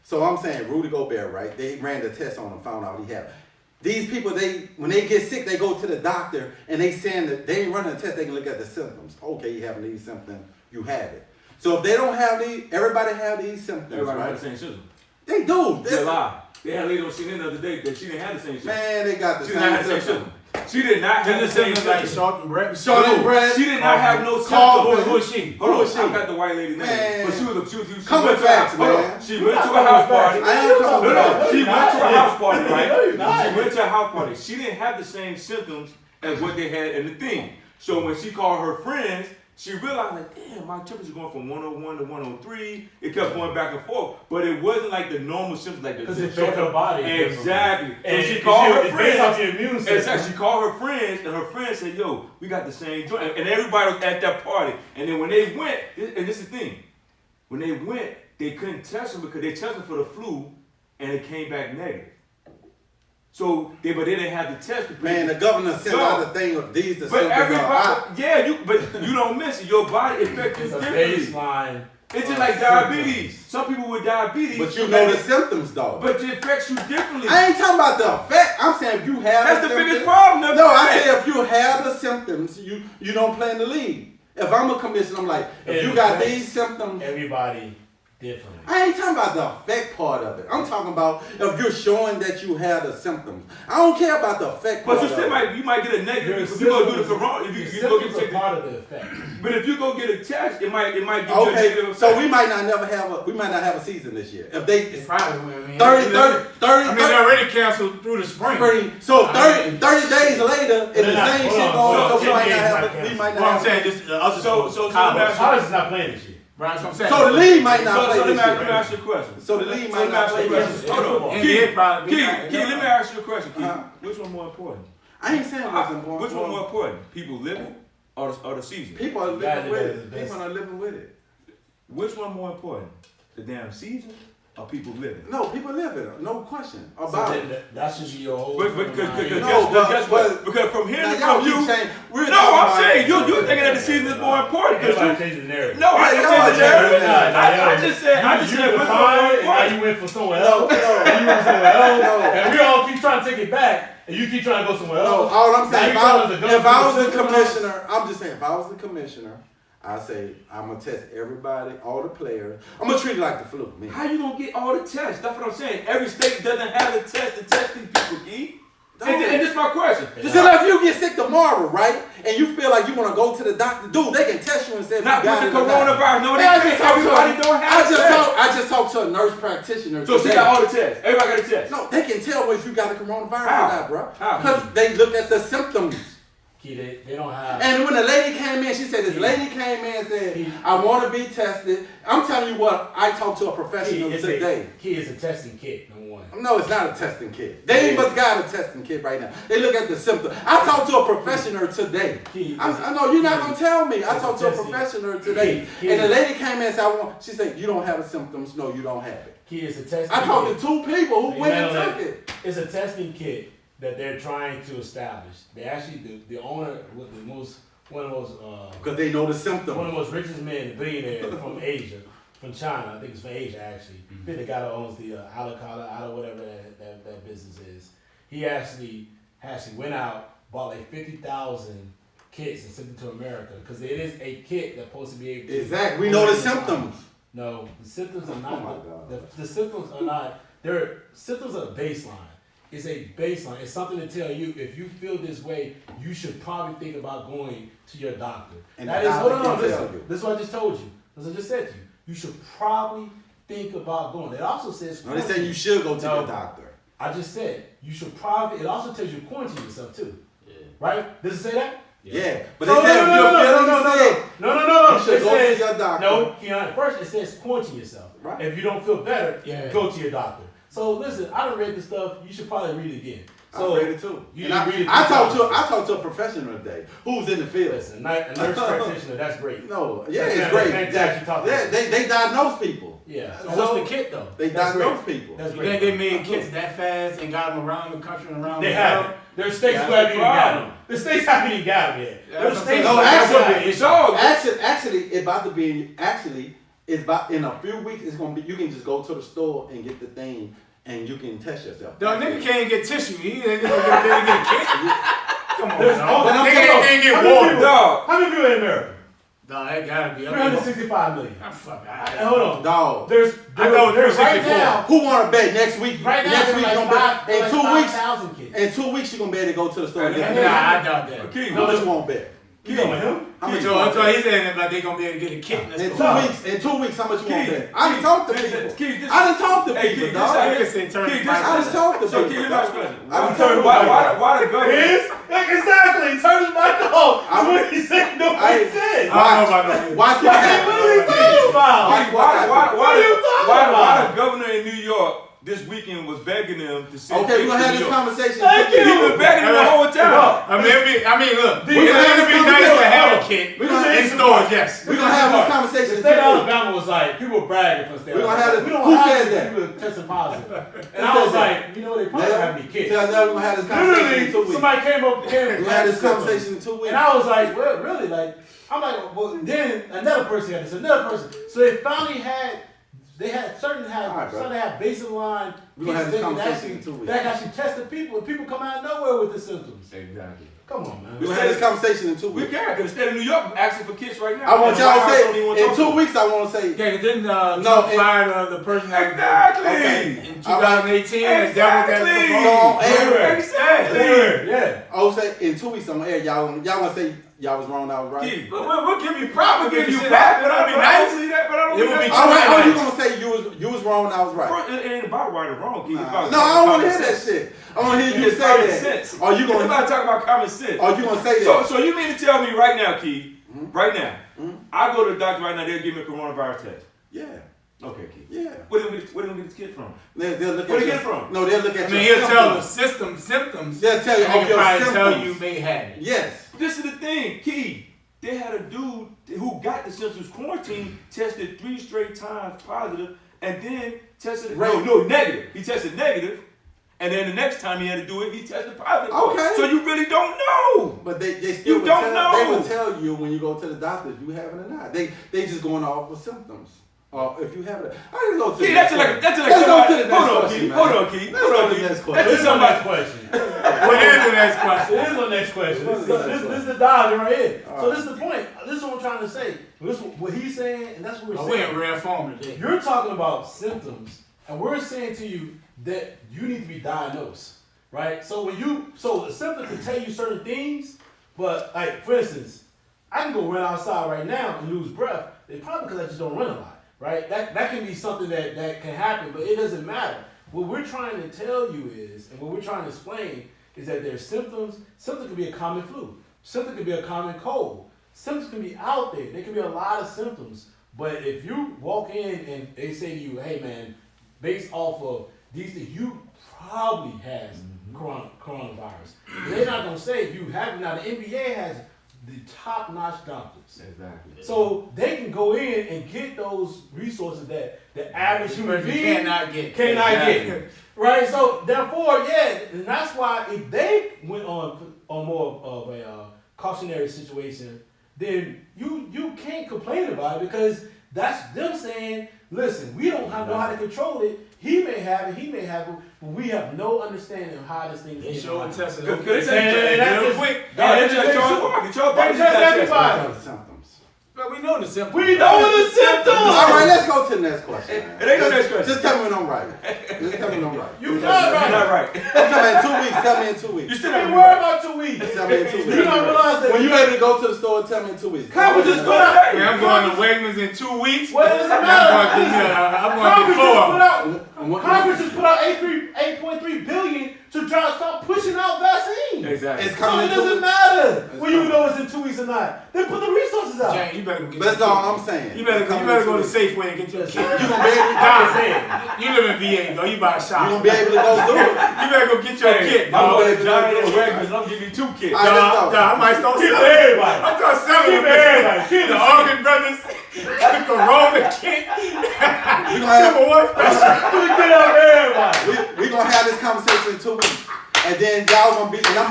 so I'm saying Rudy Gobert, right? They ran the test on him, found out he had it. These people, when they get sick, they go to the doctor and they saying that they ain't running a test. They can look at the symptoms. Okay, you having these symptoms, you have it. So if they don't have these, everybody have these symptoms, Everybody right? got the same symptom. They do. They lie. They had a lady on CNN the other day that she didn't have the same symptom. Man, they got the She did not have the same same symptoms. symptom. She did not have the same like symptom. short and bread. Short and bread. She did not have no Carl, symptoms. Who is she? Hold on, Who is she? I got the white lady name. Man. But she went Come to with a facts, hold on. man. She went to a house party. I am coming with facts. She went to a house party, right? No, you're not. She went to a house party. She didn't have the same symptoms as what they had in the thing. So when she called her friends, she realized like, damn, my temperature's going from 101 to 103. It kept going back and forth, but it wasn't like the normal symptoms, like the Because it affects her body. Exactly. So And she called her it's based off friends. your immune system. Exactly. She called her friends, and her friends said, "Yo, we got the same joint." And everybody was at that party. And then when they went, and this is the thing, when they went, they couldn't test them because they tested for the flu, and it came back negative. So they didn't have the test. Man, the governor sent out a thing of these the But symptoms everybody, but you don't miss it. Your body affects It's it a differently. baseline. It's just of like diabetes. symptoms. Some people with diabetes, But you know the symptoms though. but it affects you differently. I ain't talking about the effect. I'm saying if you have That's the the symptoms. biggest problem. No, I say if you have the symptoms, you don't play in the league. If I'm a commissioner, I'm like, if It you got affects these symptoms, Everybody differently. I ain't talking about the effect part of it. I'm talking about if you're showing that you have the symptoms. I don't care about the effect part But you still of it. might get a negative Your if you go do the symptoms- corona. If your you go get symptoms are taken. part of the effect. But if you go get a test, it might give you a negative Okay, effect. so we might not have a season this year. If they It's probably, I mean, 30, I mean, they already canceled through the spring. spring. So I mean, 30 days later, and they're the not- same hold shit on, going, so so we 10 might not days have might we might Well, I'm not saying have. just other So sports, let me college. ask College is not playing this year. Right, that's what I'm saying. So the league might not So play let me this ask you year. a question. So the league So might let me not ask play you a this question. year. Hold on. NBA probably- Key, let me ask you a question, Key. Uh-huh. Which one more important? I ain't saying what's important. Which one more important? People living or the season? People are Yeah, living with the it. best. People are living with it. Which one more important? The damn season or people living? No, people live it. No question So about it. then that should be your whole. Because No, guess what? Because from Now hearing y'all from you, keep saying we're no, talking I'm about- saying you thinking that the season is more important. 'Cause Everybody you, changed the narrative. no, I Yeah, didn't y'all change the changed the narrative. narrative. I just said you which one more defined, and now important. you went for somewhere No, else. no. And you went somewhere else. No. And we all keep trying to take it back, and you keep trying to go somewhere No, else. all I'm saying, Now you telling us to go if I to was the system commissioner, I'm just saying, if I was the commissioner, I say I'm gonna test everybody, all the players. I'm gonna treat it like the flu. Man. How you gonna get all the tests? That's what I'm saying. Every state doesn't have the test to test these people, Key. And this is my question. Just if you get sick tomorrow, right, and you feel like you want to go to the doctor, dude, they can test you and say if Not you got with it the or not. coronavirus. No, they Man, I can't. just talked to Everybody a- don't have the test. I just talked to a nurse practitioner. So she today. got all the tests. Everybody got a test. No, they can tell if you got the coronavirus How? or not, bro. How? Because they look at the symptoms. Key, they don't have. And when the lady came in, she said, this lady came in and said, I want to be tested. I'm telling you what, I talked to a professional today. Key is a testing kit, number one. No, it's not a testing kit. They ain't but got a testing kit right now. They look at the symptoms. I talked to a professional today. I know you're not gonna tell me. I talked to a professional today, and the lady came in and said, she said, you don't have the symptoms. No, you don't have it. Key is a testing I kit. talked to two people who went and Imagine took it. It's a testing kit that they're trying to establish. They actually, the owner, one of the most Because they know the one of symptoms. the most richest men, the billionaire from Asia, from China. I think it's from Asia actually. I think the guy that owns the Alcala, whatever that business is. He actually went out, bought like 50,000 kits and sent it to America because it is a kit that's supposed to be able to. Exactly. We know the symptoms. No, the symptoms are not. Oh my God. The symptoms are not. They're symptoms are baseline. It's a baseline. It's something to tell you if you feel this way, you should probably think about going to your doctor. And That the is, hold doctor on, can listen. tell you. This is what I just told you. This is what I just said to you. You should probably think about going. It also says. No, they say you should go to No. the doctor. I just said you should probably. It also tells you to quarantine yourself too. Yeah. Right? Does it say that? Yeah, but No, they say if you're feeling sick, No. you should It go says, to your doctor. No, Keon, first it says quarantine yourself. Right. If you don't feel better, Yeah. go to your doctor. So listen, I done read this stuff. You should probably read it again. I So read it too. You And didn't read it I too talked to a professional today who's in the field. listen, a nurse practitioner, that's great. No, yeah, That's it's great. fantastic talk. Yeah, they diagnose people. Yeah. So what's the kit though? They That's diagnose great. people. That's You great. think they made kits that fast and got them around the country and around They the have world? it. There's states That's who haven't the even got problem. them. The states haven't even got them yet. Yeah, There's that's states what I'm that saying. have It's all Actually, it's about to be. Actually, it's about in a few weeks. It's gonna be. You can just go to the store and get the thing, and you can test yourself. The nigga can't get tissue. He ain't gonna get a kit. Come on, There's dog. but I'm Nigga saying, can't how get many water. people- Dog. How many people in America? No, that gotta be. I mean, 365 million. fuck. Hold on. Dog. There's I thought there's right 364. now. Who want to bet next week? Right now, next there's week, like gonna five, bet. In 2 weeks. 5,000 kids. In 2 weeks, you gonna be able to go to the store and get Nah, it. I doubt that. Key, How much you want to bet? You know him? How much you So want that's to why bet? he's saying that they gonna be able to get a kit in the In store. 2 weeks. In 2 weeks, how much you want to Key, bet? I done talked to people. Key, I done talked to Hey, people, Key, dog. this- Nigga say turn Key, the this- mic I on. done talked to So, people. Key, let me ask you a question. I done told Why the government? Is? Like, exactly. Turn his mic off. That's what he said. No, what he said. I don't know about no. Watch what What are you happens. talking about? Why are you talking why about? the governor in New York this weekend was begging them to send Okay, we're gonna have kids to this New York? conversation. Thank He you. been begging them the whole time. I mean, look. We're gonna have It'd be this nice to conversation. have a kit We're gonna in have stores. Yes. We're gonna have this The conversation. state of in 2 weeks. Alabama was like, people were bragging for state We're gonna have Alabama. this- We don't who have said any that? people testing positive. And Who I was said that? like, you know, they probably don't have any kids. Tell them we're gonna have this conversation in 2 Literally, weeks. somebody came We're gonna have this and conversation in 2 weeks. And I was like, well, really? Like, I'm like, well, then another person had this, another person. So they finally had, All right, bro. some had baseline We're gonna have this kits that can conversation actually- in 2 weeks. that can actually tested people, and people come out of nowhere with the symptoms. Exactly. Come on, man. We're gonna have this conversation in 2 We weeks. can, because the state of New York asking for kids right now. I want And y'all the to White House don't even say wanna in talk 2 to weeks. I want to say Yeah, didn't No, Trump and- fire the person that Exactly. in 2018 and dealt with Exactly. that. So on air. Exactly. Yeah. I would say in 2 weeks on air, y'all gonna say y'all was wrong, I was right. Key, We'll give you I'm proper. gonna give you shit back, happen. but It'll be I nice. don't see that. But I don't It would think be All right, Nice. oh, you gonna say you was wrong, I was right. It ain't about right or wrong, Key. It's Nah. about No, I don't want to common hear that sense. shit. I want to hear you It's say common that. sense. Are you We're gonna? about to talk about common sense. Are you gonna say So, that? so you mean to tell me right now, Key? Mm-hmm. Right now, I go to the doctor right now. They'll give me a coronavirus test. Yeah, Okay, Key. yeah. Where do we get this kid from? They'll look Where'd at he your- get it from? No, they'll look at I mean, your he'll tell the symptoms. symptoms. They'll tell you And of he your can probably tell symptoms. you may have it. Yes. This is the thing, Key. They had a dude who got the symptoms quarantined, tested 3 straight times positive, and then tested negative. He tested negative, and then the next time he had to do it, he tested positive. Okay. So you really don't know. But they still You would don't tell, know. They would tell you when you go to the doctor if you have it or not. They just going off with symptoms. If you have it, I didn't go to. Key, the that's next like question. that's like Let's go somebody. to the next Hold on, question, Key. man. Hold on, Key. Let's Hold go on, to Key. the next question. That's This just is the somebody. next question. What is the next question? It is the next question. What is the next This is the dialogue right here. All So right. this is the point. This is what I'm trying to say. This is what he's saying, and that's what we're Oh, we saying. in rare form today. You're talking about symptoms, and we're saying to you that you need to be diagnosed, right? So a symptom can tell you certain things, but like for instance, I can go run outside right now and lose breath. It's probably because I just don't run a lot, right? That can be something that can happen, but it doesn't matter. What we're trying to tell you is, and what we're trying to explain is that there's symptoms. Symptoms can be a common flu. Symptoms can be a common cold. Symptoms can be out there. There can be a lot of symptoms. But if you walk in and they say to you, hey man, based off of these things, you probably has coronavirus. They're not gonna say you have it. Now the NBA has the top-notch doctors. Exactly. So they can go in and get those resources that the average human Person being cannot get. cannot Exactly. get. Right? So therefore, yeah, and that's why if they went on more of a cautionary situation, then you can't complain about it because that's them saying, listen, we don't know how to control it. He may have it, he may have it, but we have no understanding of how this thing They is. sure tested. Could they And say that's real just- quick. No, they that's just just- Charles Barkley. Charles They Barkley just got tested. everybody. Tell the symptoms. But we know the symptoms. We know the symptoms. All right, let's go to the next question. man. It ain't no next question. Just tell me when I'm right. Just tell me when I'm right. You not You're right. not right. I'm talking in 2 weeks. Tell me in 2 You weeks. still Don't not worry right. about 2 weeks. Tell me in 2 You weeks. don't realize that When you able to go to the store, tell me in 2 weeks. Congress just put out. Man, I'm going to Wegmans in 2 weeks. What does it I'm matter? going to Congress get just put 4. out. Congress just put out 8.3 billion to try to stop pushing out vaccines. Exactly. It's So coming it in 2 doesn't weeks. matter It's when you coming. know it's in 2 weeks or not. They put the resources out. Jane, you better go get That's your all kit. I'm saying. You better It's coming go in to 2 weeks. Safeway and get your kit. You gonna be able to, I'm saying. You live in VA, though. You buy a shop. you gonna be able to go do it. You better go get your kit, I'm dog. going to Johnny and Wegmans. I'm giving you 2 kids. All right, let's go. I might start Keep selling. everybody. I'm gonna sell Keep them. everybody. Keep The the Organ Brothers. Corona kit. We gonna have, Number one special. Get out everybody. we gonna have this conversation in 2 weeks. And then y'all gonna be, and I'm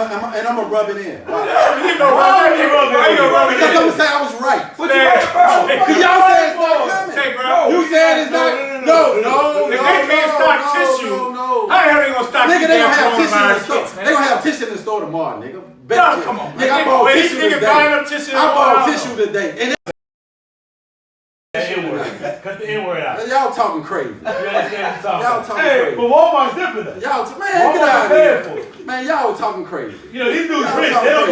gonna rub it in. Why? You know why you rub it Because I'm in? gonna say I was right. What you right about? Cause y'all say it's not coming. Say, bro. You said it's not. No. If they can't stock tissue, No. how the hell they gonna stock Nigga, they damn gonna have tissue in the coronavirus store. kits, man? They gonna have tissue in the store tomorrow, nigga. Bet No, you. come on, Nigga, I man. bought Wait, tissue nigga today. buying up tissue. I bought tissue today. And That N-word. Cut the N-word out. y'all talking crazy. You understand what I'm Y'all talking talking Hey, crazy. but Walmart's different though. Man, get Walmart out of prepared here. for it. Man, y'all talking crazy. You know, these dudes Y'all rich. talking They'll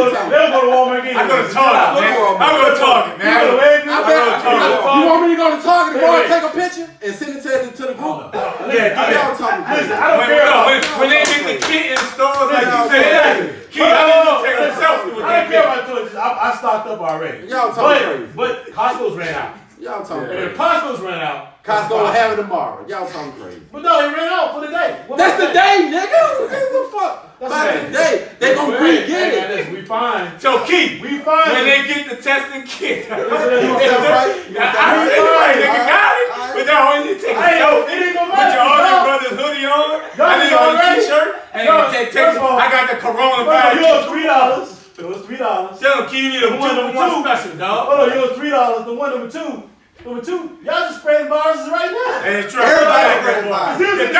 go to Walmart and get I go to Target, man. I go to Target, man. You go to Wegmans? I I bet, go to Target. you want me to go to Target tomorrow and Wait. take a picture and send it to the group? Y'all talking crazy. Listen, I don't care about When they get the kit in the stores, like you Listen, said, listen. kid, I need to take a selfie with I that don't care kid. about toys. I stocked up already. Y'all talking crazy. But Costco's ran out. Y'all talking And if crazy. Costco's ran out, Costco will have it tomorrow. Y'all talking crazy. But no, it ran out for the day. What That's about the day, nigga. Who gives a fuck? That's By right. the day, they gonna re-get it. Listen, we fine. So, Keith, We fine. when they get the testing kit, You want that right? You want I that said, right? nigga got it, but now when you take a Hey, selfie, it ain't gonna put matter. your All Your Y'all- Brothers hoodie on, Y'all and then is on the already- t-shirt, and Y'all- then take, first of all- I got the Bro, coronavirus. you owe $3. It was $3. Tell them, Keith, you need a The one number 2-for-1 two. special, dog. Hold on, you owe $3. The one number two. Y'all just spreading viruses right now. And it's Everybody spreading viruses. Seriously, Then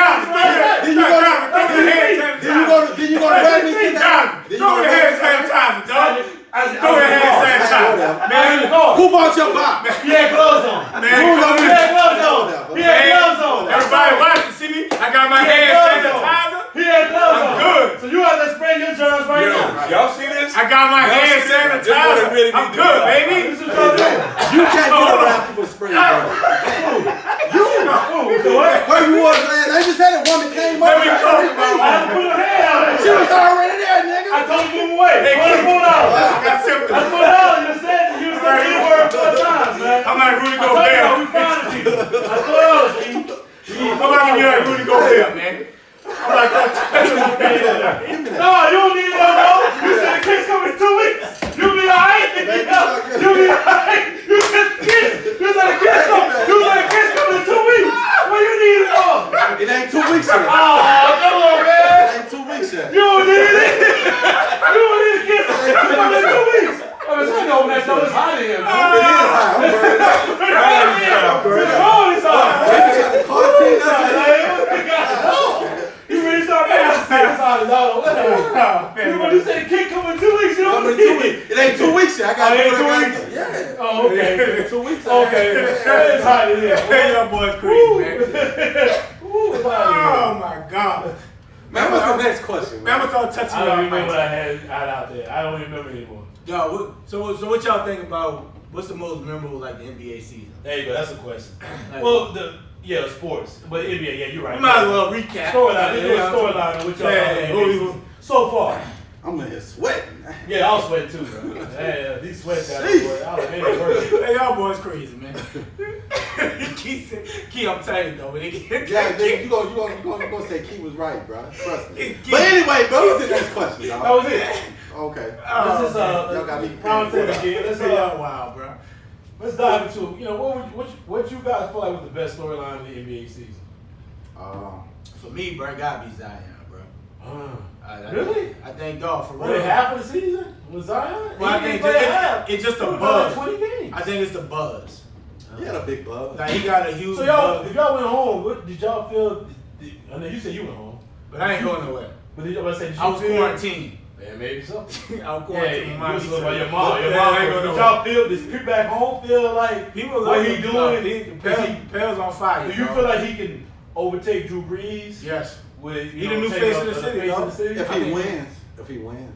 Then you go to Wegmans today? Throw the hand sanitizer, dog. I Throw the hand sanitizer. Man, Who bought your box? He had gloves on. man, come on. He had gloves on. He had gloves on. Everybody watching, see me? I got my He had hand gloves on. sanitizer. He had gloves I'm on. good. So you have to spray your germs right now. Y'all see this? I got my hand This what it sanitizer. really be I'm doing. good, baby. This is what y'all doing. You can't get around people spraying drugs. Ooh, so what? Where you was, man? They just had a woman came up. Let me talk about I had to put her hand out. She was already there, nigga. I told you to move away. Hey, $4. I got symptoms. That's $4. You said the N-word 4 times, man. I'm like Rudy I told you Gobert. we found it to you. That's $4. I'm like you like Rudy Gobert, man. I'm like that. No, you don't need no more. You said the kids coming in 2 weeks. You be alright. You be alright. You said the kids. You said the kids coming. You said the kids coming in 2 weeks. What you need it for? It ain't 2 weeks yet. Oh, come on, man. It ain't 2 weeks yet. You don't need it. You don't need the kids coming in 2 weeks. I mean, it's over that show. It's hot in here, man. It is high. I'm burned up. I'm burned The up. phone is hot. Baby got the quarantine. That's it. You really start paying us $6. You said the kid coming in 2 weeks. You don't Coming need 2 weeks. It ain't 2 weeks yet. I got Oh, it ain't to 2 do weeks? it. Yeah. Oh, okay. 2 weeks. Okay. It's hot in here. Hey, y'all boys crazy, man. Ooh, it's hot in here. Oh my God. Man, what's the next question, Man, I'm man? gonna start touching I y'all don't remember mics. what I had out there. I don't remember anymore. Y'all, so what y'all think about what's the most memorable like the NBA season? There you go. That's a question. Like, Well, sports, but NBA. Yeah, you're right. we might as well recap. Storyline. Let's do a Yeah, storyline of what y'all Yeah, thought of the who NBA we- season. So far. I'm in here sweating. Yeah, I was sweating too, bro. Yeah, these sweats got Jeez. boy. I was in there working. Hey, y'all boys crazy, man. Key, I'm telling you though, when they get Yeah, nigga, you gonna say Key was right, bro. Trust me. Key- But anyway, bro, what's the next question, That dog? was it. Okay. This is Y'all got me round prepared. 10 again. Let's y'all wild, bro. let's dive into what you guys feel like was the best storyline of the NBA season. For me, bro, it gotta be Zion, bro. Really? I think, dog, for Only real. half of the season was Zion. Well, I He think didn't play half. it's just He a played buzz. 20 games. I think it's the buzz. He had a big buzz. Like he got a huge So y'all, buzz, if y'all went home, what did y'all feel? I know you said you went home, but I ain't going nowhere. but did y'all say did you I was feel? quarantined. Yeah, maybe so. I was Yeah, quarantined. you Mommy was said- about your mom. Your Yeah, mom. I ain't Did going y'all nowhere. feel? Does people back home feel like People love what he him, doing? dog. Does he- Pell's on fire. Do you bro. feel like he can overtake Drew Brees? Yes. With He the new face of the city, dog. If I he think- wins. If he wins.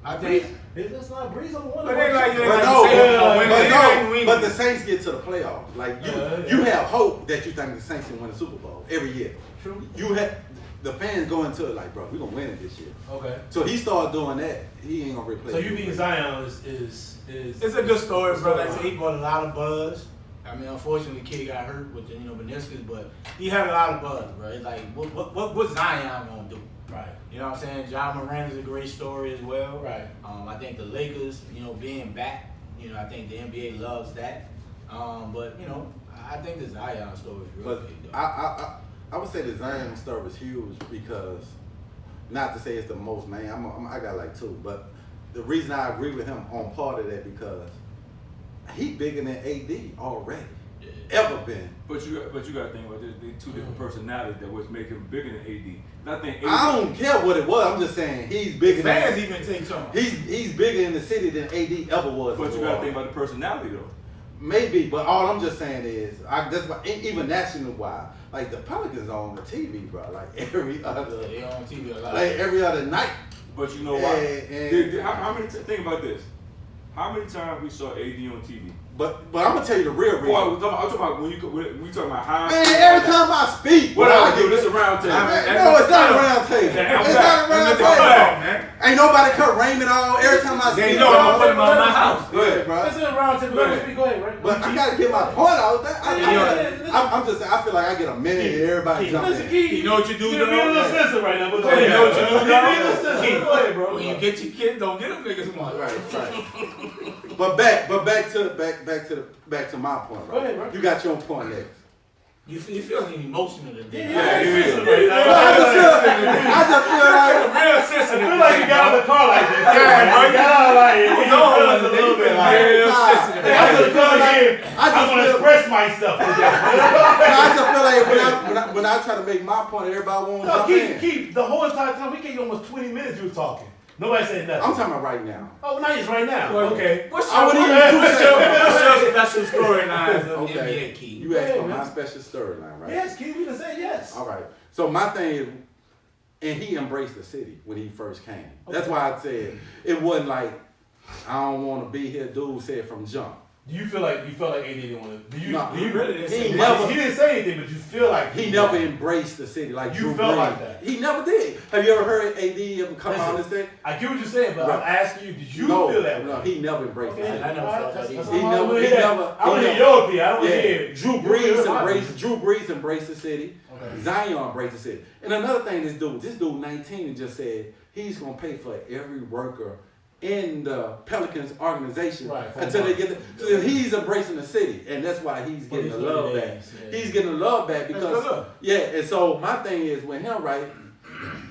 I think. That's not Brees on the one. But they like But like no, you say, a winner. They like but winning. the Saints get to the playoffs. Like Yeah. you have hope that you think the Saints can win the Super Bowl every year. True. You have the fans go into it like, bro, we're gonna win it this year. Okay. So he started doing that. He ain't gonna replace. So you Drew being Brees. Zion is It's a good story, bro. Like I said, he brought a lot of buzz. I mean, unfortunately, the kid got hurt with the meniscus, but he had a lot of buzz, bro. It's like, what Zion gonna do? right. You know what I'm saying? John Moran is a great story as well. Right. I think the Lakers, being back, I think the NBA loves that. But you know, I think the Zion story is real But big though. I would say the Zion stuff is huge because, not to say it's the most main. I got like two, but the reason I agree with him on part of that because he bigger than AD already. Ever been. But you got to think about this. They two different personalities that was making him bigger than AD. And I think AD, I don't care what it was. I'm just saying he's bigger Fans than. even think something. He's bigger in the city than AD ever was. but you got to think about the personality though. Maybe, but all I'm just saying is, that's why, even national wide, like the Pelicans on the TV, bro. Like every other, They on TV a lot. like every other night. But you know why? And- How many? Think about this. How many times we saw AD on TV? But I'm gonna tell you the real reason. I'm talking about when we talking about high. Man, every time I speak, What bro, I do? This is a round table. no, it's not a round table. Yeah, I'm It's back. not a round Come on, table. man. Ain't nobody cut Raymond on every time I They speak. know I'm gonna put him on my Go house. ahead, bro. This is a round table. Let me speak. Go ahead, right? But I gotta get my point out. Yeah. I'm just saying, I feel like I get a minute and everybody jump Listen, in. Keith, You know what you do, You're being a dog? little sensitive right now, but go You ahead. know what you do, You're dog? being a little sensitive. Go ahead, bro. When you get your kids, don't get them niggas money. Right. But back to my point. Right? Go ahead, bro. You got your point next. You feeling emotional today. Yeah, you is. I just feel like Real I sensitive. feel like you got out of the car like this. Yeah, bro. You got out like it. What's You on feel with us a it? little bit Yeah, like. real Nah. sensitive. I just feel like I I want to just feel express myself today. I just feel like when I try to make my point, everybody won't No, jump in. keep the whole entire time. We gave you almost 20 minutes. You were talking. Nobody said nothing. I'm talking about right now. Oh, not just right now. Okay. What's I your, wouldn't what's even your special storylines of Okay. NBA, Key? You asked for Yeah, my man. special storyline, right? Yes, Keith, we can say yes. All right. So my thing is, and he embraced the city when he first came. That's why I said it wasn't like I don't want to be here. Dude said from jump. Do you feel like AD didn't want to? Do you? No, do you really didn't he say never- He didn't say anything, but you feel like He never embraced the city like You Drew felt Brees. like that. He never did. Have you ever heard AD ever come out and say? I get what you're saying, but Right. I'm asking you, did you No, feel that way? no, he never embraced the Okay, city. I never felt that that's either. all He I never- wanna he hear. never- I want to he hear your opinion. I don't want to hear. Drew Brees embraced the city. Okay. Zion embraced the city. And another thing, this dude 19 and just said he's gonna pay for every worker in the Pelicans organization Right, for until they months. get so he's embracing the city, and that's why he's getting the these love early back. days, yeah. He's getting the love back That's because good. yeah. And so my thing is with him, right?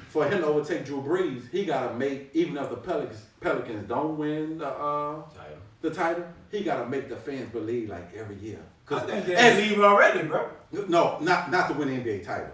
For him to overtake Drew Brees, he gotta make, even if the Pelicans don't win the title, he gotta make the fans believe like every year. I think as- they leave already, bro. no, not to win the NBA title.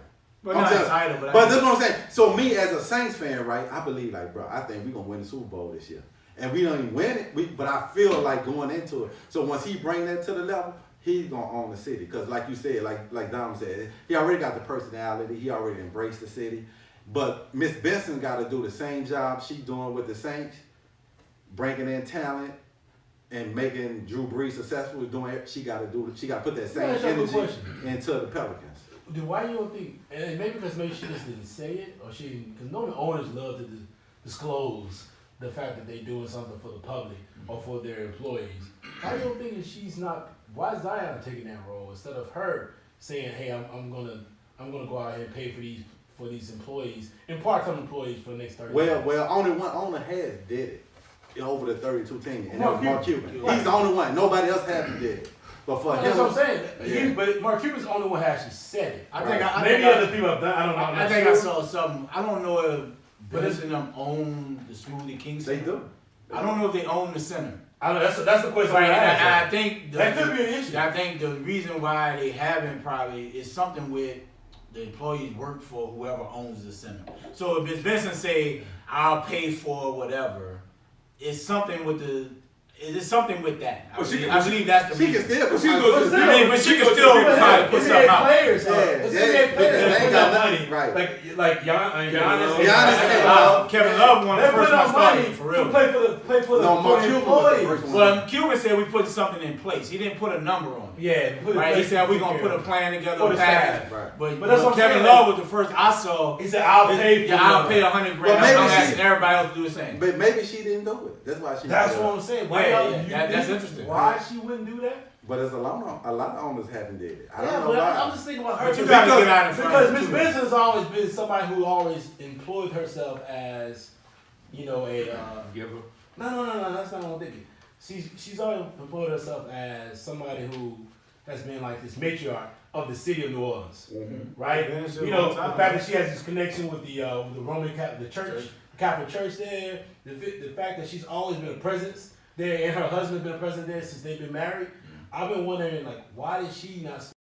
But I'm not telling- a title, but But that's what I'm saying. So me as a Saints fan, right? I believe like, bro, I think we're gonna win the Super Bowl this year, and we don't even win it. But I feel like going into it. So once he bring that to the level, he's gonna own the city. Cause like you said, like Dom said, he already got the personality. He already embraced the city. But Miss Benson got to do the same job she doing with the Saints, bringing in talent and making Drew Brees successful. Doing it, she got to do. She got to put that same Let me ask you a energy question. into the Pelicans. Then why you don't think? And maybe because she just didn't say it, or because normally owners love to disclose the fact that they're doing something for the public or for their employees. Why you don't think that she's not? Why is Zion taking that role instead of her saying, "Hey, I'm gonna go out here and pay for these employees and part-time employees for the next 30 years." Well, only one owner has did it over the 32 team, and that was Mark Mark Cuban. Cuban. He's the only one. Nobody else hasn't did it. But for That's him, what I'm saying. Yeah. But Mark Cuban's the only one who actually said it. I think I Maybe think other people have done. I don't know. I'm I not think sure. I saw something. I don't know if But it's- Benson them own the Smoothie King they Center. do. I don't know if they own the center. I know that's the question. Right, I and I asked. think That could be an issue. I think the reason why they haven't probably is something with the employees work for whoever owns the center. So if Ms. Benson say I'll pay for whatever, it's something with the. It's something with that. I Well, she believe, can- I believe that's the She can reason. still. She goes to- But she can still try to put It's something NBA out. players. Yeah, It's yeah, NBA players they that ain't put got up nothing- money. right. Like Giannis. Giannis came out. Kevin Love won the They first put one up money started for to real. play for the No, Mark for the Cuban was the employees. first one. Well, Cuban said we put something in place. He didn't put a number on it. Yeah, put it Right? He place said we're to gonna take put care a of. plan together, For a the package. staff. Right. But that's what I'm Kevin saying. Love was the first I saw. He said, "I'll pay." Yeah, I'll pay $100 grand. But maybe I'm she- asking everybody else to do the same. But maybe she didn't do it. That's why she. That's did what it. I'm saying. Why Yeah, y'all- yeah, you that's think- interesting. Why she wouldn't do that? But there's a lot of owners haven't did it. I don't Yeah, know but why. I'm just thinking about her But you because, gotta get out in front because of it, Miss too. Benson has always been somebody who always employed herself as, a Give her. no, that's not what I'm thinking. she's always promoted herself as somebody who has been like this matriarch of the city of New Orleans, right? Been there You know, a long the fact that she has this connection with the Roman Catholic Church, Catholic Church there, the fact that she's always been a presence there, and her husband's been a presence there since they've been married. I've been wondering, like, why did she not